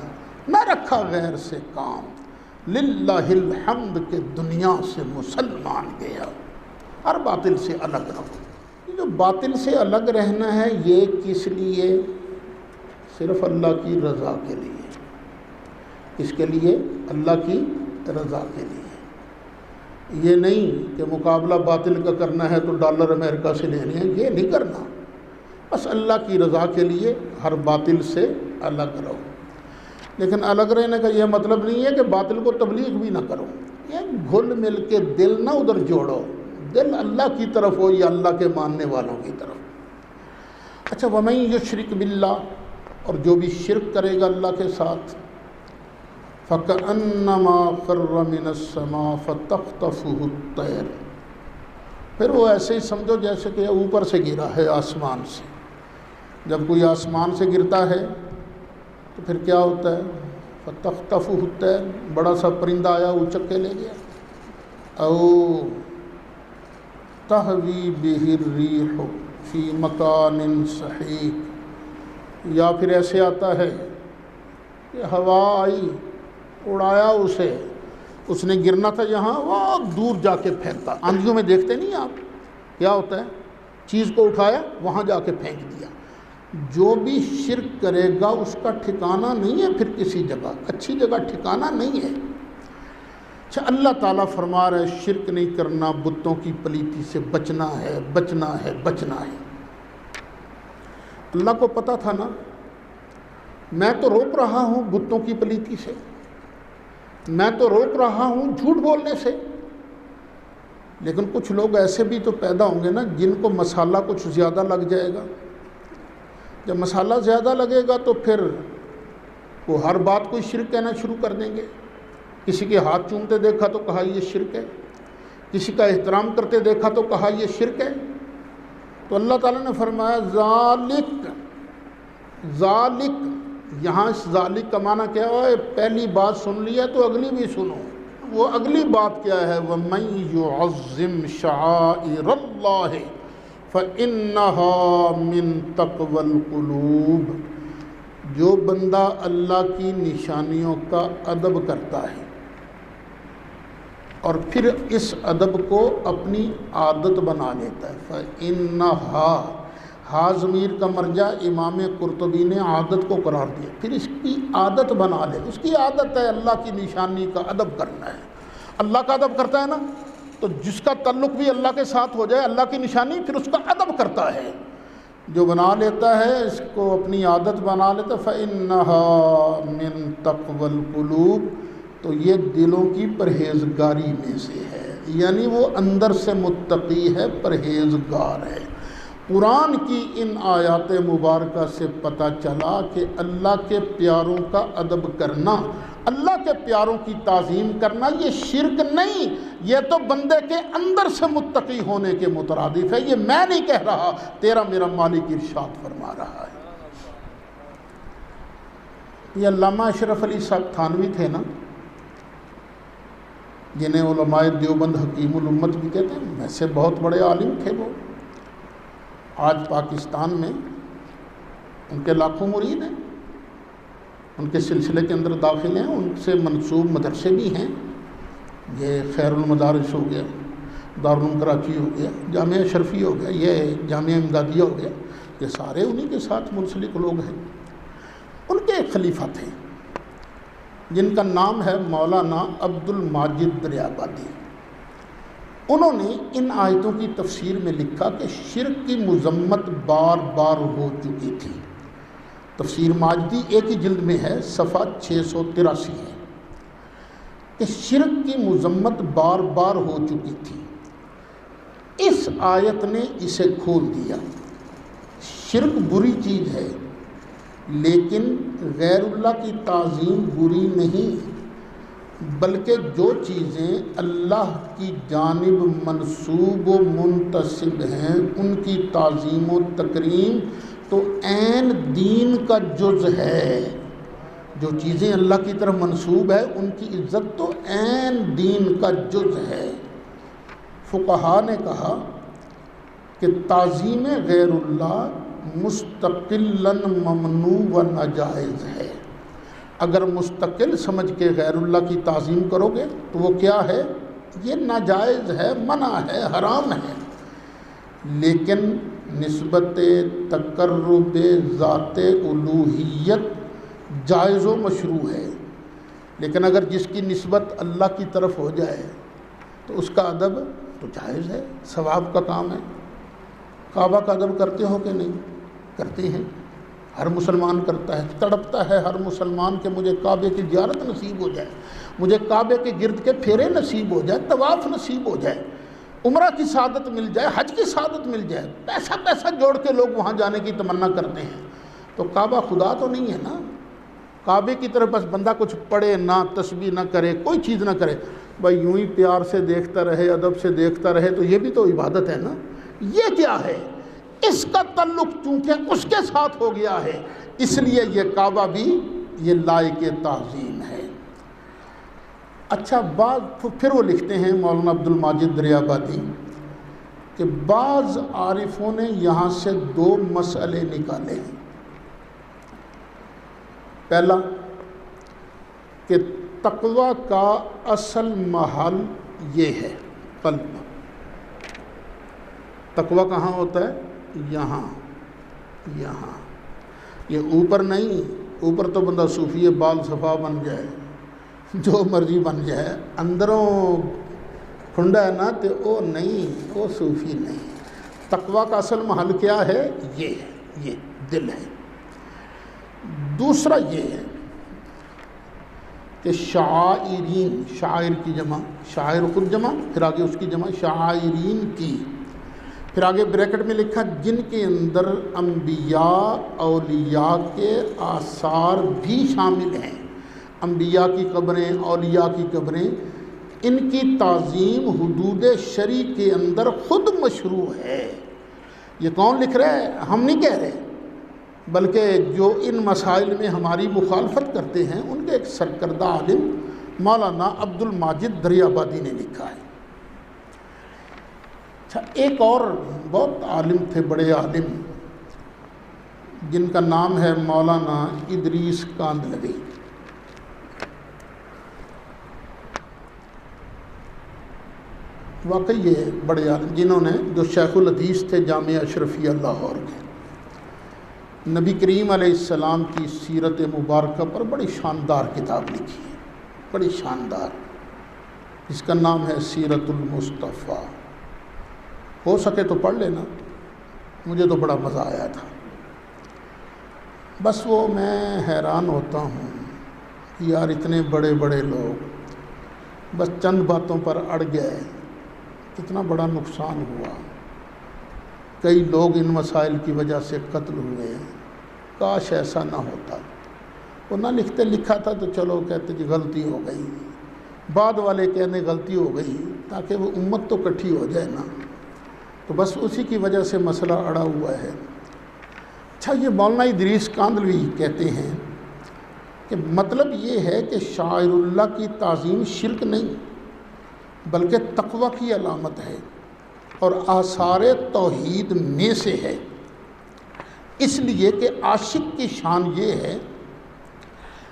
نہ رکھا غیر سے کام، للہ الحمد کہ دنیا سے مسلمان گیا۔ ہر باطل سے الگ رہو۔ جو باطل سے الگ رہنا ہے یہ کس لیے؟ صرف اللہ کی رضا کے لیے۔ کس کے لیے؟ اللہ کی رضا کے لیے۔ یہ نہیں کہ مقابلہ باطل کا کرنا ہے تو ڈالر امریکہ سے لینے ہیں، یہ نہیں کرنا۔ بس اللہ کی رضا کے لیے ہر باطل سے الگ رہو۔ لیکن الگ رہنے کا یہ مطلب نہیں ہے کہ باطل کو تبلیغ بھی نہ کرو، یہ گھل مل کے دل نہ ادھر جوڑو، دل اللہ کی طرف ہو یا اللہ کے ماننے والوں کی طرف۔ اچھا، وَمَن یُشْرِک بِاللَّہ، اور جو بھی شرک کرے گا اللہ کے ساتھ، فَكَأَنَّمَا خَرَّ مِنَ السَّمَاءِ فَتَخْطَفُهُ الطَّيْرُ، پھر وہ ایسے ہی سمجھو جیسے کہ اوپر سے گرا ہے آسمان سے۔ جب کوئی آسمان سے گرتا ہے تو پھر کیا ہوتا ہے؟ فَتَخْطَفُهُ الطَّيْرُ، بڑا سا پرندہ آیا اچک کے لے گیا۔ او تَهْوِي بِهِ الرِّيحُ فِي مَكَانٍ سَحِيقٍ، یا پھر ایسے آتا ہے کہ ہوا آئی اڑایا اسے، اس نے گرنا تھا یہاں، وہ دور جا کے پھینکتا۔ آندھیوں میں دیکھتے نہیں آپ کیا ہوتا ہے؟ چیز کو اٹھایا وہاں جا کے پھینک دیا۔ جو بھی شرک کرے گا اس کا ٹھکانہ نہیں ہے پھر کسی جگہ، اچھی جگہ ٹھکانہ نہیں ہے۔ اچھا، اللہ تعالیٰ فرما رہے شرک نہیں کرنا، بتوں کی پلیتی سے بچنا ہے، بچنا ہے، بچنا ہے۔ اللہ کو پتہ تھا نا، میں تو روک رہا ہوں بتوں کی پلیتی سے، میں تو روک رہا ہوں جھوٹ بولنے سے، لیکن کچھ لوگ ایسے بھی تو پیدا ہوں گے نا جن کو مسالہ کچھ زیادہ لگ جائے گا۔ جب مسالہ زیادہ لگے گا تو پھر وہ ہر بات کو شرک کہنا شروع کر دیں گے۔ کسی کے ہاتھ چومتے دیکھا تو کہا یہ شرک ہے، کسی کا احترام کرتے دیکھا تو کہا یہ شرک ہے۔ تو اللہ تعالیٰ نے فرمایا ذالک، ذالک، یہاں اس ذالک کا معنی کیا ہے؟ پہلی بات سن لیا تو اگلی بھی سنو۔ وہ اگلی بات کیا ہے؟ وَمَن يُعَظِّمْ شَعَائِرَ اللَّهِ فَإِنَّهَا مِن تَقْوَى الْقُلُوبِ، جو بندہ اللہ کی نشانیوں کا ادب کرتا ہے اور پھر اس ادب کو اپنی عادت بنا لیتا ہے، فَإِنَّهَا، ہا ضمیر کا مرجع امام قرطبی نے عادت کو قرار دیا، پھر اس کی عادت بنا لے۔ اس کی عادت ہے اللہ کی نشانی کا ادب کرنا ہے۔ اللہ کا ادب کرتا ہے نا، تو جس کا تعلق بھی اللہ کے ساتھ ہو جائے، اللہ کی نشانی، پھر اس کا ادب کرتا ہے۔ جو بنا لیتا ہے اس کو اپنی عادت بنا لیتا فَإِنَّهَا مِن تَقْوَى الْقُلُوبِ، تو یہ دلوں کی پرہیزگاری میں سے ہے، یعنی وہ اندر سے متقی ہے، پرہیزگار ہے۔ قرآن کی ان آیات مبارکہ سے پتہ چلا کہ اللہ کے پیاروں کا ادب کرنا، اللہ کے پیاروں کی تعظیم کرنا یہ شرک نہیں، یہ تو بندے کے اندر سے متقی ہونے کے مترادف ہے۔ یہ میں نہیں کہہ رہا، تیرا میرا مالک ارشاد فرما رہا ہے۔ یہ علامہ اشرف علی صاحب تھانوی تھے نا، جنہیں علماء دیوبند حکیم الامت بھی کہتے ہیں، ویسے بہت بڑے عالم تھے وہ، آج پاکستان میں ان کے لاکھوں مرید ہیں، ان کے سلسلے کے اندر داخل ہیں، ان سے منسوب مدرسے بھی ہیں، یہ خیر المدارس ہو گیا، دارالعلوم کراچی ہو گیا، جامعہ اشرفی ہو گیا، یہ جامعہ امدادیہ ہو گیا، یہ سارے انہی کے ساتھ منسلک لوگ ہیں۔ ان کے ایک خلیفہ تھے جن کا نام ہے مولانا عبد الماجد دریابادی۔ انہوں نے ان آیتوں کی تفسیر میں لکھا کہ شرک کی مذمت بار بار ہو چکی تھی۔ تفسیر ماجدی ایک ہی جلد میں ہے، صفحہ 683 ہے، کہ شرک کی مذمت بار بار ہو چکی تھی۔ اس آیت نے اسے کھول دیا۔ شرک بری چیز ہے، لیکن غیر اللہ کی تعظیم بری نہیں، بلکہ جو چیزیں اللہ کی جانب منسوب و منتسب ہیں ان کی تعظیم و تکریم تو عین دین کا جز ہے۔ جو چیزیں اللہ کی طرف منسوب ہے ان کی عزت تو عین دین کا جز ہے۔ فقہا نے کہا کہ تعظیم غیر اللہ مستقلاً ممنوع و ناجائز ہے۔ اگر مستقل سمجھ کے غیر اللہ کی تعظیم کرو گے تو وہ کیا ہے؟ یہ ناجائز ہے، منع ہے، حرام ہے۔ لیکن نسبت تقرب ذات الوہیت جائز و مشروع ہے۔ لیکن اگر جس کی نسبت اللہ کی طرف ہو جائے تو اس کا ادب تو جائز ہے، ثواب کا کام ہے۔ کعبہ کا ادب کرتے ہو کہ نہیں؟ کرتے ہیں، ہر مسلمان کرتا ہے، تڑپتا ہے ہر مسلمان کہ مجھے کعبے کی زیارت نصیب ہو جائے، مجھے کعبے کے گرد کے پھیرے نصیب ہو جائے، طواف نصیب ہو جائے، عمرہ کی سعادت مل جائے، حج کی سعادت مل جائے۔ پیسہ جوڑ کے لوگ وہاں جانے کی تمنا کرتے ہیں۔ تو کعبہ خدا تو نہیں ہے نا۔ کعبے کی طرف بس بندہ کچھ پڑھے نہ، تسبیح نہ کرے، کوئی چیز نہ کرے، بھائی یوں ہی پیار سے دیکھتا رہے، ادب سے دیکھتا رہے، تو یہ بھی تو عبادت ہے نا۔ یہ کیا ہے؟ اس کا تعلق چونکہ اس کے ساتھ ہو گیا ہے، اس لیے یہ کعبہ بھی یہ لائق تعظیم ہے۔ اچھا، پھر وہ لکھتے ہیں مولانا عبد الماجد دریابادی کہ بعض عارفوں نے یہاں سے دو مسئلے نکالے ہیں۔ پہلا کہ تقوی کا اصل محل یہ ہے، قلب۔ تقوی کہاں ہوتا ہے؟ یہاں، یہ اوپر نہیں۔ اوپر تو بندہ صوفی بال صفا بن جائے، جو مرضی بن جائے، اندروں کھنڈا ہے نا تو وہ نہیں، وہ صوفی نہیں۔ تقوی کا اصل محل کیا ہے؟ یہ دل ہے۔ دوسرا یہ ہے کہ شاعرین، شاعر کی جمع، شاعر خود جمع، پھر آگے اس کی جمع شاعرین کی، پھر آگے بریکٹ میں لکھا جن کے اندر انبیاء اولیاء کے آثار بھی شامل ہیں۔ انبیاء کی قبریں، اولیاء کی قبریں، ان کی تعظیم حدود شرع کے اندر خود مشروع ہے۔ یہ کون لکھ رہا ہے؟ ہم نہیں کہہ رہے، بلکہ جو ان مسائل میں ہماری مخالفت کرتے ہیں ان کے ایک سرکردہ عالم مولانا عبد الماجد دریابادی نے لکھا ہے۔ اچھا، ایک اور بہت عالم تھے، بڑے عالم، جن کا نام ہے مولانا ادریس کاندھلوی۔ واقعی یہ بڑے عالم جنہوں نے، جو شیخ الحدیث تھے جامعہ اشرفیہ لاہور کے، نبی کریم علیہ السلام کی سیرت مبارکہ پر بڑی شاندار کتاب لکھی ہے، بڑی شاندار، جس کا نام ہے سیرت المصطفیٰ۔ ہو سکے تو پڑھ لینا، مجھے تو بڑا مزہ آیا تھا۔ بس وہ میں حیران ہوتا ہوں یار اتنے بڑے بڑے لوگ بس چند باتوں پر اڑ گئے، کتنا بڑا نقصان ہوا، کئی لوگ ان مسائل کی وجہ سے قتل ہوئے، کاش ایسا نہ ہوتا۔ وہ نہ لکھا تھا تو چلو کہتے جی غلطی ہو گئی، بعد والے کہنے غلطی ہو گئی، تاکہ وہ امت تو اکٹھی ہو جائے نا، تو بس اسی کی وجہ سے مسئلہ اڑا ہوا ہے۔ اچھا، یہ مولانا ادریس کاندھلوی کہتے ہیں کہ مطلب یہ ہے کہ شاعر اللہ کی تعظیم شرک نہیں بلکہ تقوی کی علامت ہے اور آثار توحید میں سے ہے، اس لیے کہ عاشق کی شان یہ ہے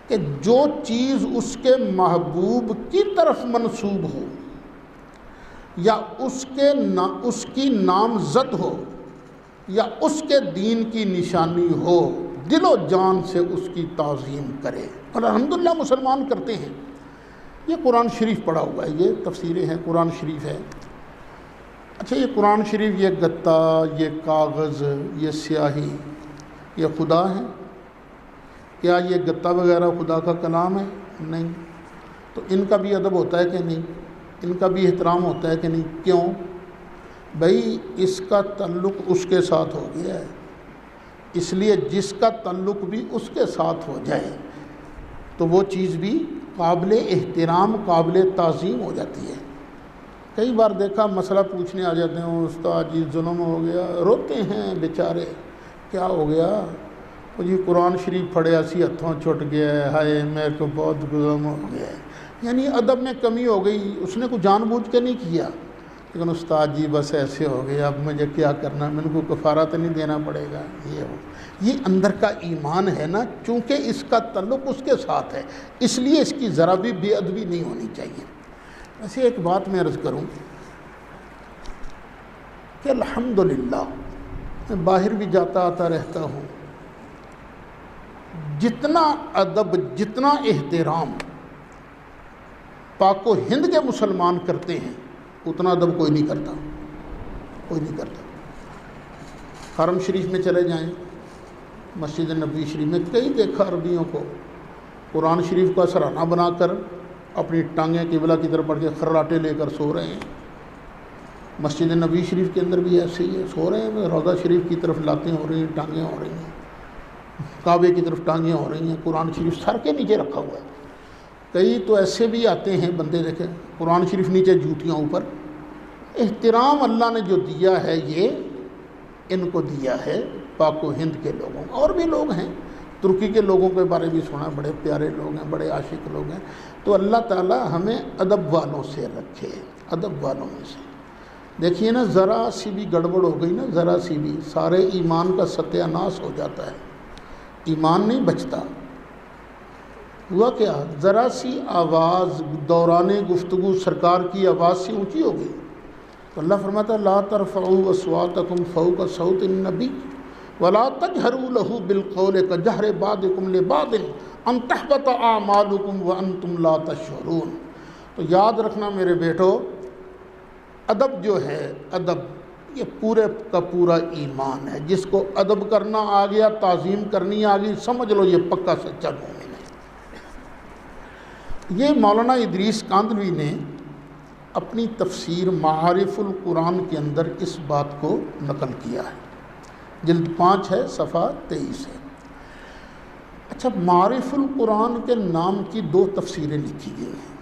کہ جو چیز اس کے محبوب کی طرف منسوب ہو یا اس کی نامزد ہو یا اس کے دین کی نشانی ہو، دل و جان سے اس کی تعظیم کرے، اور الحمدللہ مسلمان کرتے ہیں۔ یہ قرآن شریف پڑھا ہوا ہے، یہ تفسیریں ہیں، قرآن شریف ہے۔ اچھا، یہ قرآن شریف، یہ گتا، یہ کاغذ، یہ سیاہی، یہ خدا ہے؟ کیا یہ گتا وغیرہ خدا کا کلام ہے؟ نہیں۔ تو ان کا بھی ادب ہوتا ہے کہ نہیں؟ ان کا بھی احترام ہوتا ہے کہ نہیں؟ کیوں؟ بھائی اس کا تعلق اس کے ساتھ ہو گیا ہے، اس لیے جس کا تعلق بھی اس کے ساتھ ہو جائے تو وہ چیز بھی قابل احترام، قابل تعظیم ہو جاتی ہے۔ کئی بار دیکھا مسئلہ پوچھنے آ جاتے ہیں، استاد جی ظلم ہو گیا، روتے ہیں بیچارے، کیا ہو گیا؟ وہ جی قرآن شریف پڑھیا سی ہتھوں چھٹ گیا ہے، ہائے میرے کو بہت ظلم ہو گیا ہے، یعنی ادب میں کمی ہو گئی، اس نے کوئی جان بوجھ کے نہیں کیا، لیکن استاد جی بس ایسے ہو گیا، اب مجھے کیا کرنا، میرے کو کفارہ تو نہیں دینا پڑے گا۔ یہ اندر کا ایمان ہے نا، چونکہ اس کا تعلق اس کے ساتھ ہے، اس لیے اس کی ذرا بھی بے ادبی نہیں ہونی چاہیے۔ ایسے ایک بات میں عرض کروں کہ الحمدللہ میں باہر بھی جاتا آتا رہتا ہوں، جتنا ادب، جتنا احترام پاک و ہند کے مسلمان کرتے ہیں اتنا ادب کوئی نہیں کرتا، کوئی نہیں کرتا۔ حرم شریف میں چلے جائیں، مسجد نبوی شریف میں کئی دیکھا عربیوں کو قرآن شریف کا سرانہ بنا کر اپنی ٹانگیں قبلہ کی طرف پڑھ کے خراٹے لے کر سو رہے ہیں۔ مسجد نبوی شریف کے اندر بھی ایسے ہی ہے، سو رہے ہیں، روضہ شریف کی طرف لاتیں ہو رہی ہیں، ٹانگیں ہو رہی ہیں، کعبے کی طرف ٹانگیں ہو رہی ہیں، قرآن شریف سر کے نیچے رکھا ہوا ہے۔ کئی تو ایسے بھی آتے ہیں بندے، دیکھیں قرآن شریف نیچے، جوتیاں اوپر۔ احترام اللہ نے جو دیا ہے یہ ان کو دیا ہے پاک و ہند کے لوگوں، اور بھی لوگ ہیں، ترکی کے لوگوں کے بارے بھی سنا، بڑے پیارے لوگ ہیں، بڑے عاشق لوگ ہیں۔ تو اللہ تعالی ہمیں ادب والوں سے رکھے، ادب والوں میں سے۔ دیکھیے نا، ذرا سی بھی گڑبڑ ہو گئی نا، ذرا سی بھی، سارے ایمان کا ستیہ ناش ہو جاتا ہے، ایمان نہیں بچتا۔ ہوا کیا؟ ذرا سی آواز دوران گفتگو سرکار کی آواز سے اونچی ہو گئی تو اللہ فرماتا ہے لا ترفعوا اصواتکم فوق صوت النبی ولا تجهروا له بالقول كجهر بعضكم لبعض ان تحبط اعمالكم وانتم لا تشعرون۔ تو یاد رکھنا میرے بیٹو، ادب جو ہے، ادب یہ پورے کا پورا ایمان ہے۔ جس کو ادب کرنا آ گیا، تعظیم کرنی آ گئی، سمجھ لو یہ پکا سچا مومن ہے۔ یہ مولانا ادریس کاندھلوی نے اپنی تفسیر معارف القرآن کے اندر اس بات کو نقل کیا ہے، جلد 5 ہے، صفحہ 23 ہے۔ اچھا، معارف القرآن کے نام کی 2 تفسیریں لکھی گئی ہیں۔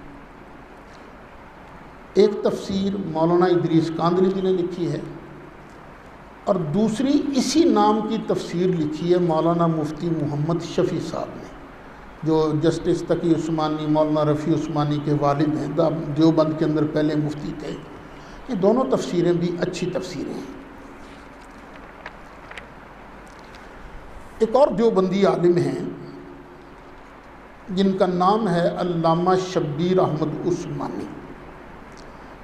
ایک تفسیر مولانا ادریس کاندھلوی نے لکھی ہے، اور دوسری اسی نام کی تفسیر لکھی ہے مولانا مفتی محمد شفیع صاحب نے، جو جسٹس تقی عثمانی، مولانا رفیع عثمانی کے والد ہیں، دیوبند کے اندر پہلے مفتی تھے۔ یہ دونوں تفسیریں بھی اچھی تفسیریں ہیں۔ ایک اور دیوبندی عالم ہیں جن کا نام ہے علامہ شبیر احمد عثمانی،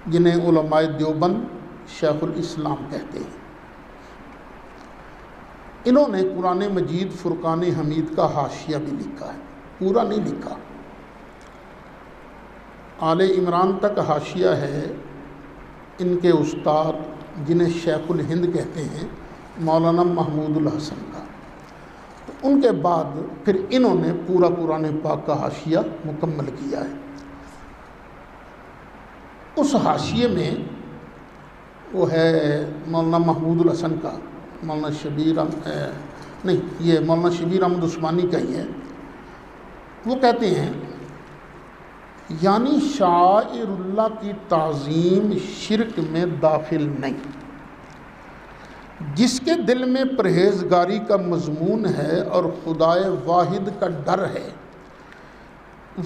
جنہیں علماء دیوبند شیخ الاسلام کہتے ہیں۔ انہوں نے قرآن مجید فرقان حمید کا حاشیہ بھی لکھا ہے، پورا نہیں لکھا، آل عمران تک حاشیہ ہے۔ ان کے استاد جنہیں شیخ الہند کہتے ہیں، مولانا محمود الحسن کا۔ تو ان کے بعد پھر انہوں نے پورا قرآن پاک کا حاشیہ مکمل کیا ہے۔ اس حاشیے میں وہ ہے مولانا محمود الحسن کا، مولانا شبیر نہیں، یہ مولانا شبیر احمد عثمانی کا ہی ہے۔ وہ کہتے ہیں یعنی شاعر اللہ کی تعظیم شرک میں داخل نہیں، جس کے دل میں پرہیزگاری کا مضمون ہے اور خدائے واحد کا ڈر ہے،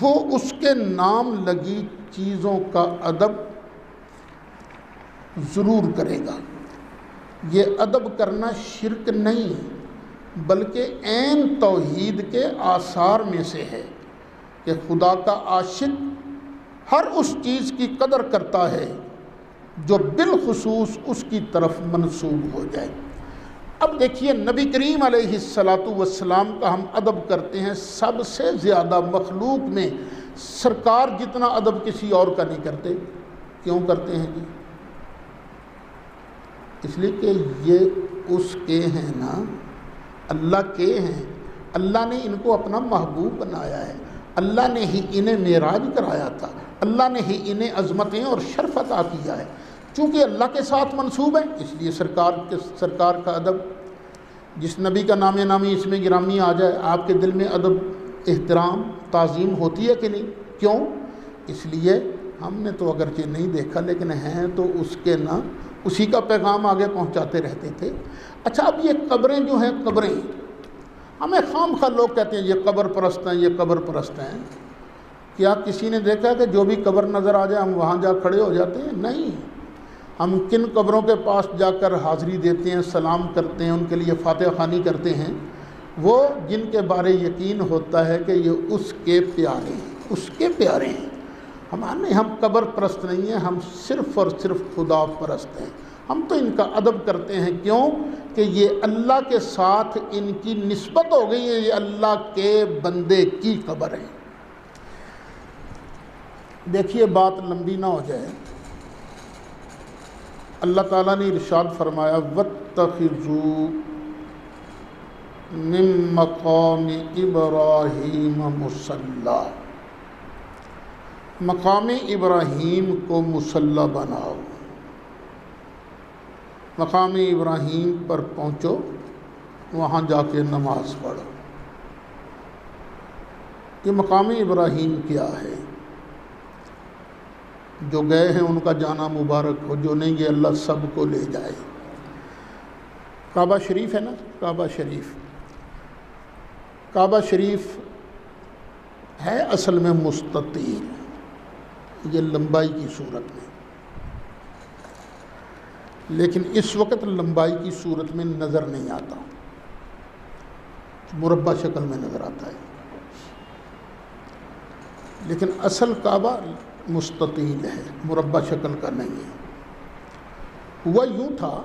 وہ اس کے نام لگی چیزوں کا ادب ضرور کرے گا۔ یہ ادب کرنا شرک نہیں بلکہ عین توحید کے آثار میں سے ہے کہ خدا کا عاشق ہر اس چیز کی قدر کرتا ہے جو بالخصوص اس کی طرف منسوب ہو جائے۔ اب دیکھیے نبی کریم علیہ الصلاۃ والسلام کا ہم ادب کرتے ہیں، سب سے زیادہ مخلوق میں سرکار جتنا ادب کسی اور کا نہیں کرتے۔ کیوں کرتے ہیں جی؟ اس لیے کہ یہ اس کے ہیں نا، اللہ کے ہیں، اللہ نے ان کو اپنا محبوب بنایا ہے، اللہ نے ہی انہیں معراج کرایا تھا، اللہ نے ہی انہیں عظمتیں اور شرف عطا کیا ہے۔ چونکہ اللہ کے ساتھ منسوب ہے اس لیے سرکار کا ادب، جس نبی کا نام نامی اس میں گرامی آ جائے، آپ کے دل میں ادب، احترام، تعظیم ہوتی ہے کہ نہیں؟ کیوں؟ اس لیے ہم نے تو اگرچہ نہیں دیکھا لیکن ہیں تو اس کے نا اسی کا پیغام آگے پہنچاتے رہتے تھے۔ اچھا اب یہ قبریں جو ہیں، قبریں ہمیں خام خواہ لوگ کہتے ہیں یہ قبر پرست ہیں، یہ قبر پرست ہیں۔ کیا کسی نے دیکھا کہ جو بھی قبر نظر آ جائے ہم وہاں جا کھڑے ہو جاتے ہیں؟ نہیں، ہم کن قبروں کے پاس جا کر حاضری دیتے ہیں، سلام کرتے ہیں، ان کے لیے فاتحہ خوانی کرتے ہیں، وہ جن کے بارے یقین ہوتا ہے کہ یہ اس کے پیارے ہیں، اس کے پیارے ہیں۔ ہم قبر پرست نہیں ہیں، ہم صرف اور صرف خدا پرست ہیں۔ ہم تو ان کا ادب کرتے ہیں، کیوں کہ یہ اللہ کے ساتھ ان کی نسبت ہو گئی ہے، یہ اللہ کے بندے کی قبر ہے۔ دیکھیے بات لمبی نہ ہو جائے، اللہ تعالیٰ نے ارشاد فرمایا وَاتَّخِذُوا مِن مَقَامِ إِبْرَاهِيمَ مُصَلًّى، مقام ابراہیم کو مصلی بناؤ، مقام ابراہیم پر پہنچو، وہاں جا کے نماز پڑھو۔ یہ مقام ابراہیم کیا ہے؟ جو گئے ہیں ان کا جانا مبارک ہو، جو نہیں گئے اللہ سب کو لے جائے۔ کعبہ شریف ہے نا، کعبہ شریف، کعبہ شریف ہے اصل میں مستطیل، یہ لمبائی کی صورت میں، لیکن اس وقت لمبائی کی صورت میں نظر نہیں آتا، مربع شکل میں نظر آتا ہے، لیکن اصل کعبہ مستطیل ہے، مربع شکل کا نہیں ہے۔ ہوا یوں تھا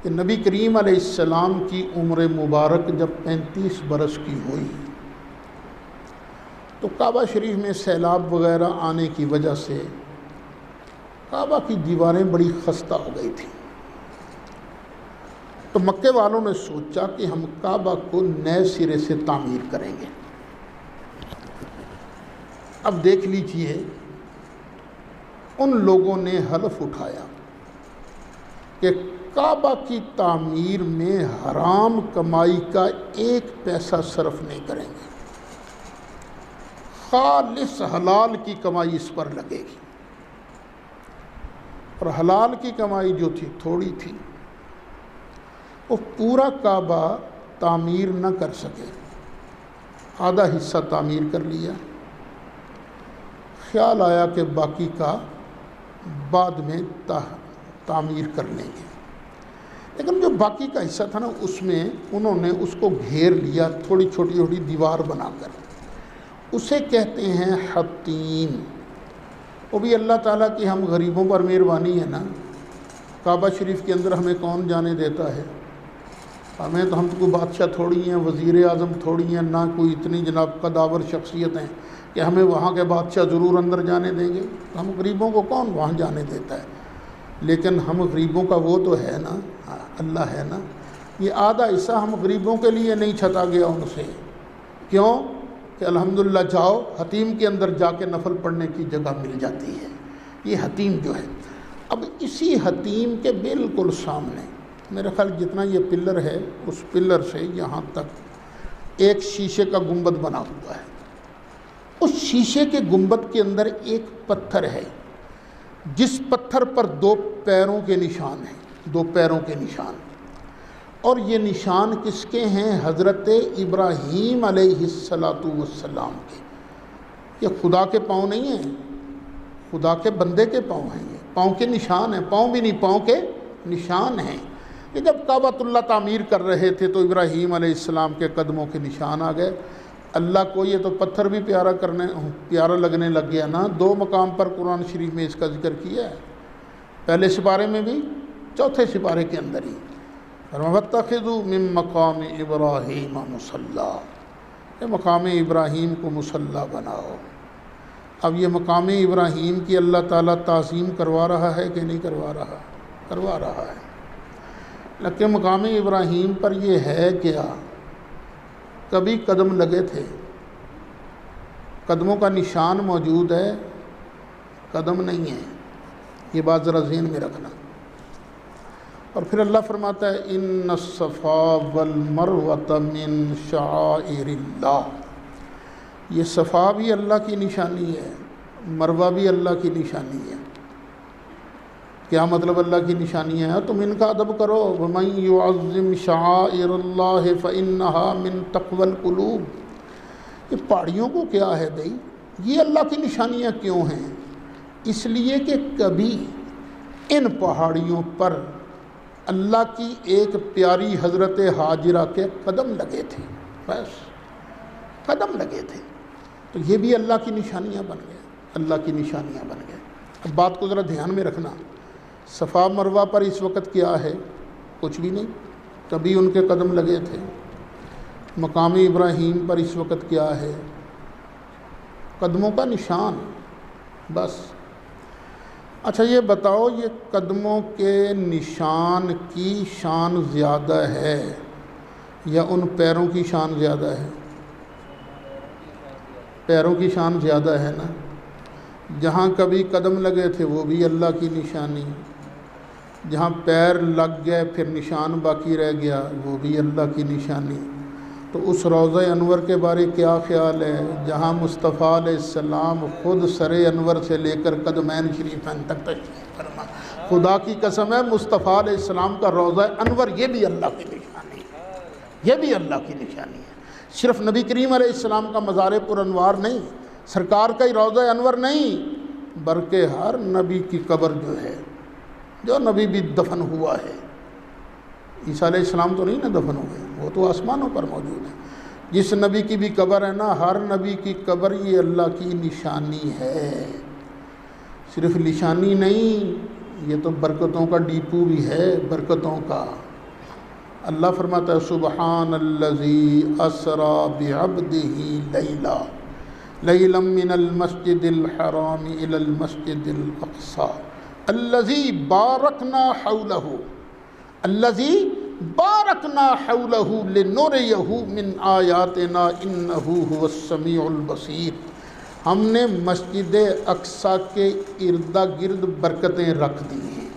کہ نبی کریم علیہ السلام کی عمر مبارک جب 35 برس کی ہوئی تو کعبہ شریف میں سیلاب وغیرہ آنے کی وجہ سے کعبہ کی دیواریں بڑی خستہ ہو گئی تھیں۔ تو مکے والوں نے سوچا کہ ہم کعبہ کو نئے سرے سے تعمیر کریں گے۔ اب دیکھ لیجئے، ان لوگوں نے حلف اٹھایا کہ کعبہ کی تعمیر میں حرام کمائی کا 1 پیسہ صرف نہیں کریں گے، خالص حلال کی کمائی اس پر لگے گی۔ اور حلال کی کمائی جو تھی تھوڑی تھی، وہ پورا کعبہ تعمیر نہ کر سکے، آدھا حصہ تعمیر کر لیا، خیال آیا کہ باقی کا بعد میں تعمیر کر لیں گے۔ لیکن جو باقی کا حصہ تھا نا، اس میں انہوں نے اس کو گھیر لیا، تھوڑی چھوٹی چھوٹی دیوار بنا کر، اسے کہتے ہیں حطیم۔ وہ بھی اللہ تعالیٰ کی ہم غریبوں پر مہربانی ہے نا، کعبہ شریف کے اندر ہمیں کون جانے دیتا ہے؟ ہمیں تو، ہم تو کوئی بادشاہ تھوڑی ہیں، وزیر اعظم تھوڑی ہیں، نہ کوئی اتنی جناب قداور شخصیت ہیں کہ ہمیں وہاں کے بادشاہ ضرور اندر جانے دیں گے۔ ہم غریبوں کو کون وہاں جانے دیتا ہے؟ لیکن ہم غریبوں کا وہ تو ہے نا، اللہ ہے نا، یہ آدھا حصہ ہم غریبوں کے لیے نہیں چھٹا گیا ان سے، کیوں کہ الحمدللہ جاؤ حتیم کے اندر جا کے نفل پڑھنے کی جگہ مل جاتی ہے، یہ حتیم جو ہے۔ اب اسی حتیم کے بالکل سامنے میرے خیال جتنا یہ پلر ہے اس پلر سے یہاں تک ایک شیشے کا گنبد بنا ہوا ہے، اس شیشے کے گنبد کے اندر ایک پتھر ہے جس پتھر پر 2 پیروں کے نشان ہیں، 2 پیروں کے نشان، اور یہ نشان کس کے ہیں؟ حضرت ابراہیم علیہ السلام کے۔ یہ خدا کے پاؤں نہیں ہیں، خدا کے بندے کے پاؤں ہیں، یہ پاؤں کے نشان ہیں، پاؤں بھی نہیں، پاؤں کے نشان ہیں۔ کہ جب کعبۃ اللہ تعمیر کر رہے تھے تو ابراہیم علیہ السلام کے قدموں کے نشان آ گئے۔ اللہ کو یہ تو پتھر بھی پیارا لگنے لگ گیا نا، 2 مقام پر قرآن شریف میں اس کا ذکر کیا ہے، پہلے سپارے میں بھی، چوتھے سپارے کے اندر ہی، وَاتَّخِذُوا مِن مَّقَامِ إِبْرَاهِيمَ مُصَلًّى، یہ مقام ابراہیم کو مصلی بناؤ۔ اب یہ مقام ابراہیم کی اللہ تعالیٰ تعظیم کروا رہا ہے کہ نہیں کروا رہا؟ کروا رہا ہے۔ لیکن مقام ابراہیم پر یہ ہے کیا؟ کبھی قدم لگے تھے، قدموں کا نشان موجود ہے، قدم نہیں ہے، یہ بات ذرا ذہن میں رکھنا۔ اور پھر اللہ فرماتا ہے ان الصفا والمروۃ من شعائر اللہ، یہ صفا بھی اللہ کی نشانی ہے، مروہ بھی اللہ کی نشانی ہے۔ کیا مطلب اللہ کی نشانی ہے؟ تم ان کا ادب کرو، وَمَن يُعَظِّمْ شَعَائِرَ اللَّهِ فَإِنَّهَا مِن تَقْوَى الْقُلُوبِ، یہ پہاڑیوں کو کیا ہے بھئی؟ یہ اللہ کی نشانیاں کیوں ہیں؟ اس لیے کہ کبھی ان پہاڑیوں پر اللہ کی ایک پیاری حضرت حاجرہ کے قدم لگے تھے، بس قدم لگے تھے، تو یہ بھی اللہ کی نشانیاں بن گئے، اللہ کی نشانیاں بن گئے۔ اب بات کو ذرا دھیان میں رکھنا، صفا مروہ پر اس وقت کیا ہے؟ کچھ بھی نہیں، کبھی ان کے قدم لگے تھے۔ مقام ابراہیم پر اس وقت کیا ہے؟ قدموں کا نشان، بس۔ اچھا یہ بتاؤ، یہ قدموں کے نشان کی شان زیادہ ہے یا ان پیروں کی شان زیادہ ہے؟ پیروں کی شان زیادہ ہے نا، جہاں کبھی قدم لگے تھے وہ بھی اللہ کی نشانی، جہاں پیر لگ گئے پھر نشان باقی رہ گیا وہ بھی اللہ کی نشانی۔ تو اس روضہ انور کے بارے کیا خیال ہے، جہاں مصطفیٰ علیہ السلام خود سر انور سے لے کر قدمین شریفین تک تشریف فرما، خدا کی قسم ہے مصطفیٰ علیہ السلام کا روضہ انور یہ بھی اللہ کی نشانی ہے، یہ بھی اللہ کی نشانی ہے۔ صرف نبی کریم علیہ السلام کا مزار پر انوار نہیں، سرکار کا ہی روضہ انور نہیں، بلکہ ہر نبی کی قبر جو ہے، جو نبی بھی دفن ہوا ہے، عیسیٰ علیہ السلام تو نہیں نا دفن ہوئے، وہ تو آسمانوں پر موجود ہے، جس نبی کی بھی قبر ہے نا، ہر نبی کی قبر یہ اللہ کی نشانی ہے۔ صرف نشانی نہیں، یہ تو برکتوں کا ڈیپو بھی ہے، برکتوں کا۔ اللہ فرماتا ہے سبحان الذی اسری بعبدہ لیلا من المسجد الحرام الی المسجد الاقصی الذی بارکنا حولہ، الذی بارکنا حولہ لنریہ من آیاتنا انہ هو السمیع البصیر۔ ہم نے مسجد اقصی کے ارد گرد برکتیں رکھ دی ہیں۔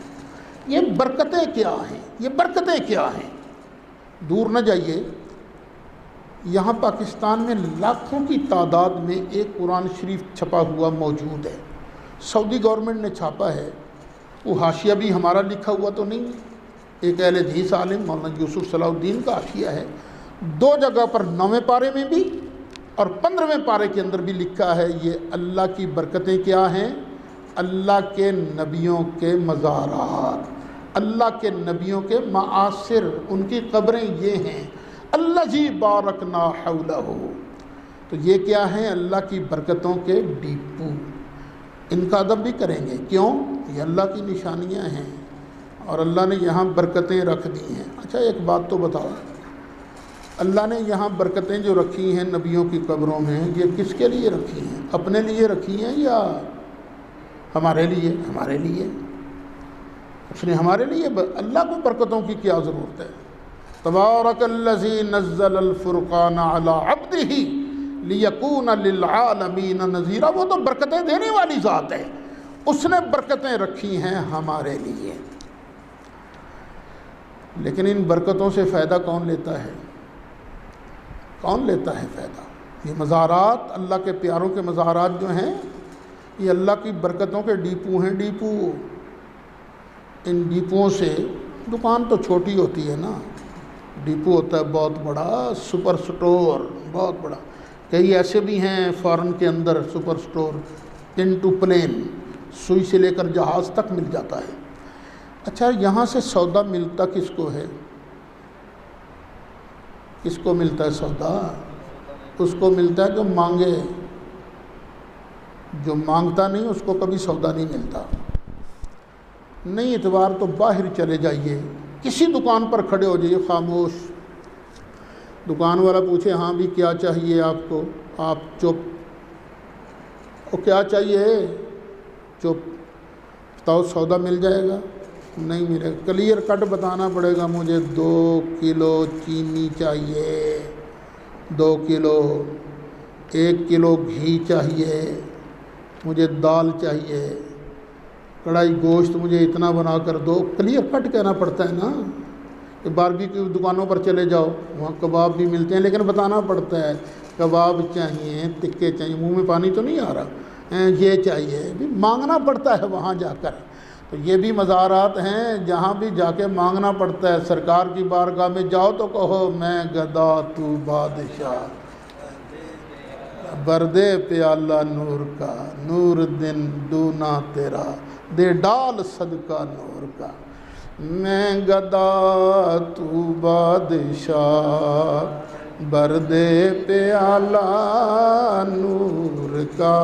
یہ برکتیں کیا ہیں؟ یہ برکتیں کیا ہیں؟ دور نہ جائیے، یہاں پاکستان میں لاکھوں کی تعداد میں ایک قرآن شریف چھپا ہوا موجود ہے، سعودی گورنمنٹ نے چھاپا ہے، وہ حاشیہ بھی ہمارا لکھا ہوا تو نہیں ہے، ایک اہل حدیث عالم مولانا یوسف صلاح الدین کا حاشیہ ہے، 2 جگہ پر 9ویں پارے میں بھی اور 15ویں پارے کے اندر بھی لکھا ہے۔ یہ اللہ کی برکتیں کیا ہیں؟ اللہ کے نبیوں کے مزارات، اللہ کے نبیوں کے معاصر، ان کی قبریں یہ ہیں، الذی بارکنا حولہ، تو یہ کیا ہیں؟ اللہ کی برکتوں کے ڈیپو، ان کا ادب بھی کریں گے، کیوں؟ یہ اللہ کی نشانیاں ہیں اور اللہ نے یہاں برکتیں رکھ دی ہیں۔ اچھا ایک بات تو بتاؤ، اللہ نے یہاں برکتیں جو رکھی ہیں نبیوں کی قبروں میں، یہ کس کے لیے رکھی ہیں؟ اپنے لیے رکھی ہیں یا ہمارے لیے؟ ہمارے لیے۔ اس نے ہمارے لیے اللہ کو برکتوں کی کیا ضرورت ہے؟ تبارک الذی نزل الفرقان علی عبدہ لیکون للعالمین نذیرا، وہ تو برکتیں دینے والی ذات ہے، اس نے برکتیں رکھی ہیں ہمارے لیے۔ لیکن ان برکتوں سے فائدہ کون لیتا ہے؟ کون لیتا ہے فائدہ؟ یہ مزارات، اللہ کے پیاروں کے مزارات جو ہیں، یہ اللہ کی برکتوں کے ڈیپو ہیں، ڈیپو۔ ان ڈیپوؤں سے، دکان تو چھوٹی ہوتی ہے نا، ڈیپو ہوتا ہے بہت بڑا، سپر سٹور بہت بڑا۔ کئی ایسے بھی ہیں فارن کے اندر سپر سٹور، پن ٹو پلین، سوئی سے لے کر جہاز تک مل جاتا ہے۔ اچھا، یہاں سے سودا ملتا کس کو ہے؟ کس کو ملتا ہے سودا؟ اس کو ملتا ہے جو مانگے، جو مانگتا نہیں اس کو کبھی سودا نہیں ملتا۔ نہیں اعتبار تو باہر چلے جائیے، کسی دکان پر کھڑے ہو جائیے خاموش، دکان والا پوچھے ہاں بھی کیا چاہیے آپ کو، آپ چپ، وہ کیا چاہیے، چپ، بتاؤ سودا مل جائے گا؟ نہیں ملے گا، کلیئر کٹ بتانا پڑے گا، مجھے 2 کلو چینی چاہیے، 2 کلو، 1 کلو گھی چاہیے، مجھے دال چاہیے، کڑھائی گوشت مجھے اتنا بنا کر دو، کلیئر کٹ کہنا پڑتا ہے نا۔ کہ باربیکیو دکانوں پر چلے جاؤ، وہاں کباب بھی ملتے ہیں، لیکن بتانا پڑتا ہے کباب چاہیے، ٹکے چاہیے، منہ میں پانی تو نہیں آ رہا، یہ چاہیے بھی، مانگنا پڑتا ہے وہاں جا کر۔ تو یہ بھی مزارات ہیں جہاں بھی جا کے مانگنا پڑتا ہے۔ سرکار کی بارگاہ میں جاؤ تو کہو میں گدا تو بادشاہ، بردے پیالہ نور کا، نور دن دونا تیرا، دے ڈال صدقہ نور کا، میں گدا تو بادشاہ، بردے پیالہ نور کا،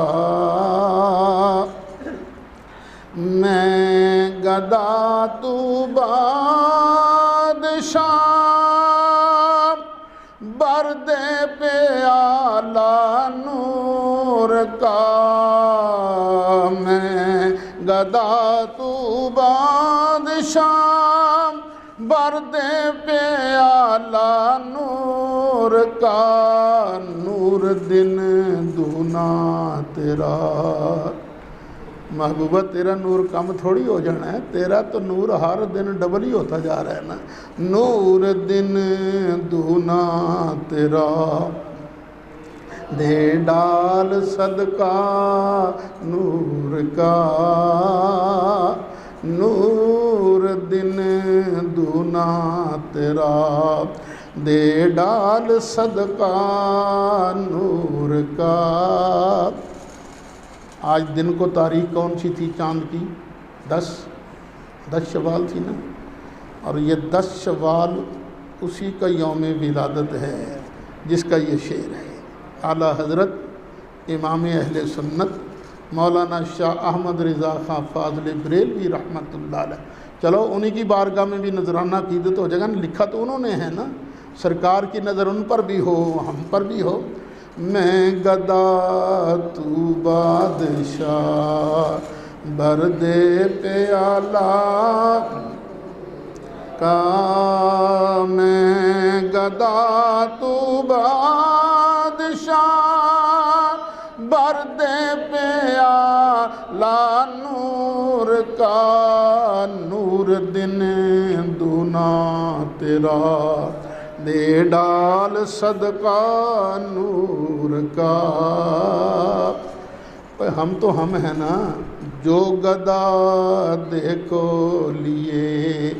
میں گدا تو بادشاہ، بردے پیالہ نور کا، میں گدا تو بادشاہ، بردے پیالہ نور کا، نور دن دونا تیرا۔ محبوبہ تیرا نور کم تھوڑی ہو جانا ہے، تیرا تو نور ہر دن ڈبل ہی ہوتا جا رہا ہے نا۔ نور دن دونا تیرا، دے ڈال صدقہ نور کا، نور دن دونا تیرا، دے ڈال صدقہ نور کا۔ آج دن کو تاریخ کون سی تھی چاند کی؟ 10 شوال تھی نا، اور یہ 10 شوال اسی کا یوم ولادت ہے جس کا یہ شعر ہے۔ اعلیٰ حضرت امام اہل سنت مولانا شاہ احمد رضا خان فاضل بریلوی رحمۃ اللہ علیہ، چلو انہی کی بارگاہ میں بھی نذرانہ عقیدت ہو جائے گا، لکھا تو انہوں نے ہے نا، سرکار کی نظر ان پر بھی ہو ہم پر بھی ہو۔ میں گدا تو بادشاہ، بردے پیالہ کا، میں گدا تو بادشاہ، بردے پیالہ نور کا، نور دن دونا تیرا، دے ڈال صدقہ نور کا۔ ہم تو ہم ہیں نا، جو گدا دیکھو لیے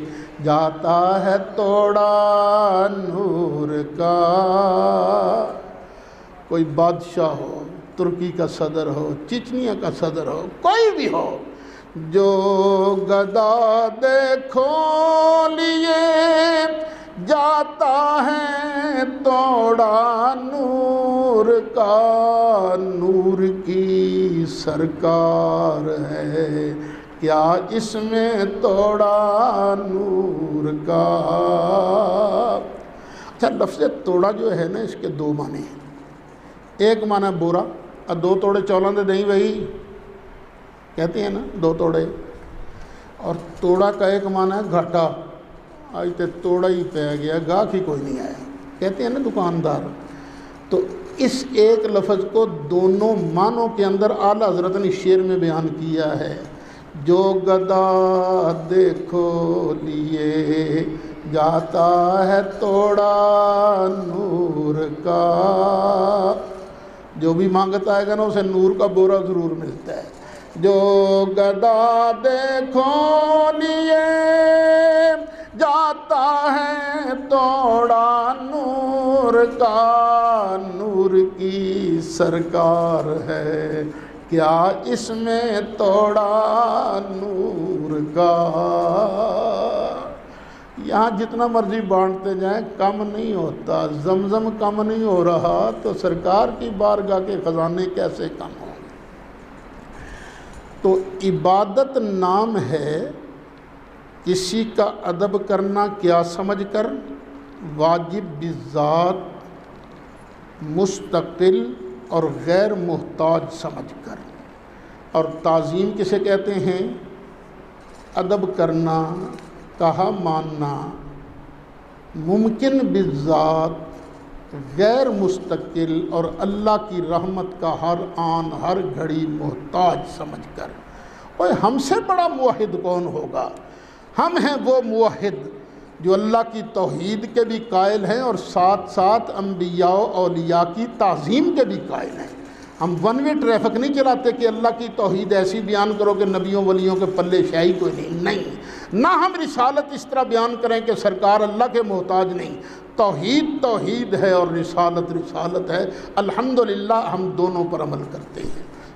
جاتا ہے توڑا نور کا۔ کوئی بادشاہ ہو، ترکی کا صدر ہو، چچنیا کا صدر ہو، کوئی بھی ہو، جو گدا دیکھو لیے جاتا ہے توڑا نور کا، نور کی سرکار ہے کیا اس میں توڑا نور کا۔ اچھا، لفظ توڑا جو ہے نا، اس کے 2 معنی ہیں۔ ایک معنی بورا، 2 توڑے چولاں دے دیں بھائی، کہتے ہیں نا 2 توڑے، اور توڑا کا ایک معنی ہے گھاٹا، آج تے توڑا ہی پہ گیا، گاہک ہی کوئی نہیں آیا، کہتے ہیں نا دکاندار۔ تو اس ایک لفظ کو دونوں معنوں کے اندر اعلیٰ حضرت نے شعر میں بیان کیا ہے۔ جو گدا دیکھو لیے جاتا ہے توڑا نور کا، جو بھی مانگتا ہے نا اسے نور کا بورا ضرور ملتا ہے۔ جو گدا دیکھو لیے جاتا ہے توڑا نور کا، نور کی سرکار ہے کیا اس میں توڑا نور کا۔ یہاں جتنا مرضی بانٹتے جائیں کم نہیں ہوتا، زمزم کم نہیں ہو رہا تو سرکار کی بارگاہ کے خزانے کیسے کم ہوں گے۔ تو عبادت نام ہے کسی کا ادب کرنا کیا سمجھ کر، واجب بذات، مستقل اور غیر محتاج سمجھ کر۔ اور تعظیم کسے کہتے ہیں؟ ادب کرنا، کہا ماننا، ممکن بذات، غیر مستقل اور اللہ کی رحمت کا ہر آن ہر گھڑی محتاج سمجھ کر۔ اوہ ہم سے بڑا موحد کون ہوگا؟ ہم ہیں وہ موحد جو اللہ کی توحید کے بھی قائل ہیں اور ساتھ ساتھ انبیاء و اولیاء کی تعظیم کے بھی قائل ہیں۔ ہم ون وے ٹریفک نہیں چلاتے کہ اللہ کی توحید ایسی بیان کرو کہ نبیوں ولیوں کے پلے شاہی کوئی نہیں، نہ ہم رسالت اس طرح بیان کریں کہ سرکار اللہ کے محتاج نہیں۔ توحید توحید ہے اور رسالت رسالت ہے، الحمدللہ ہم دونوں پر عمل کرتے ہیں۔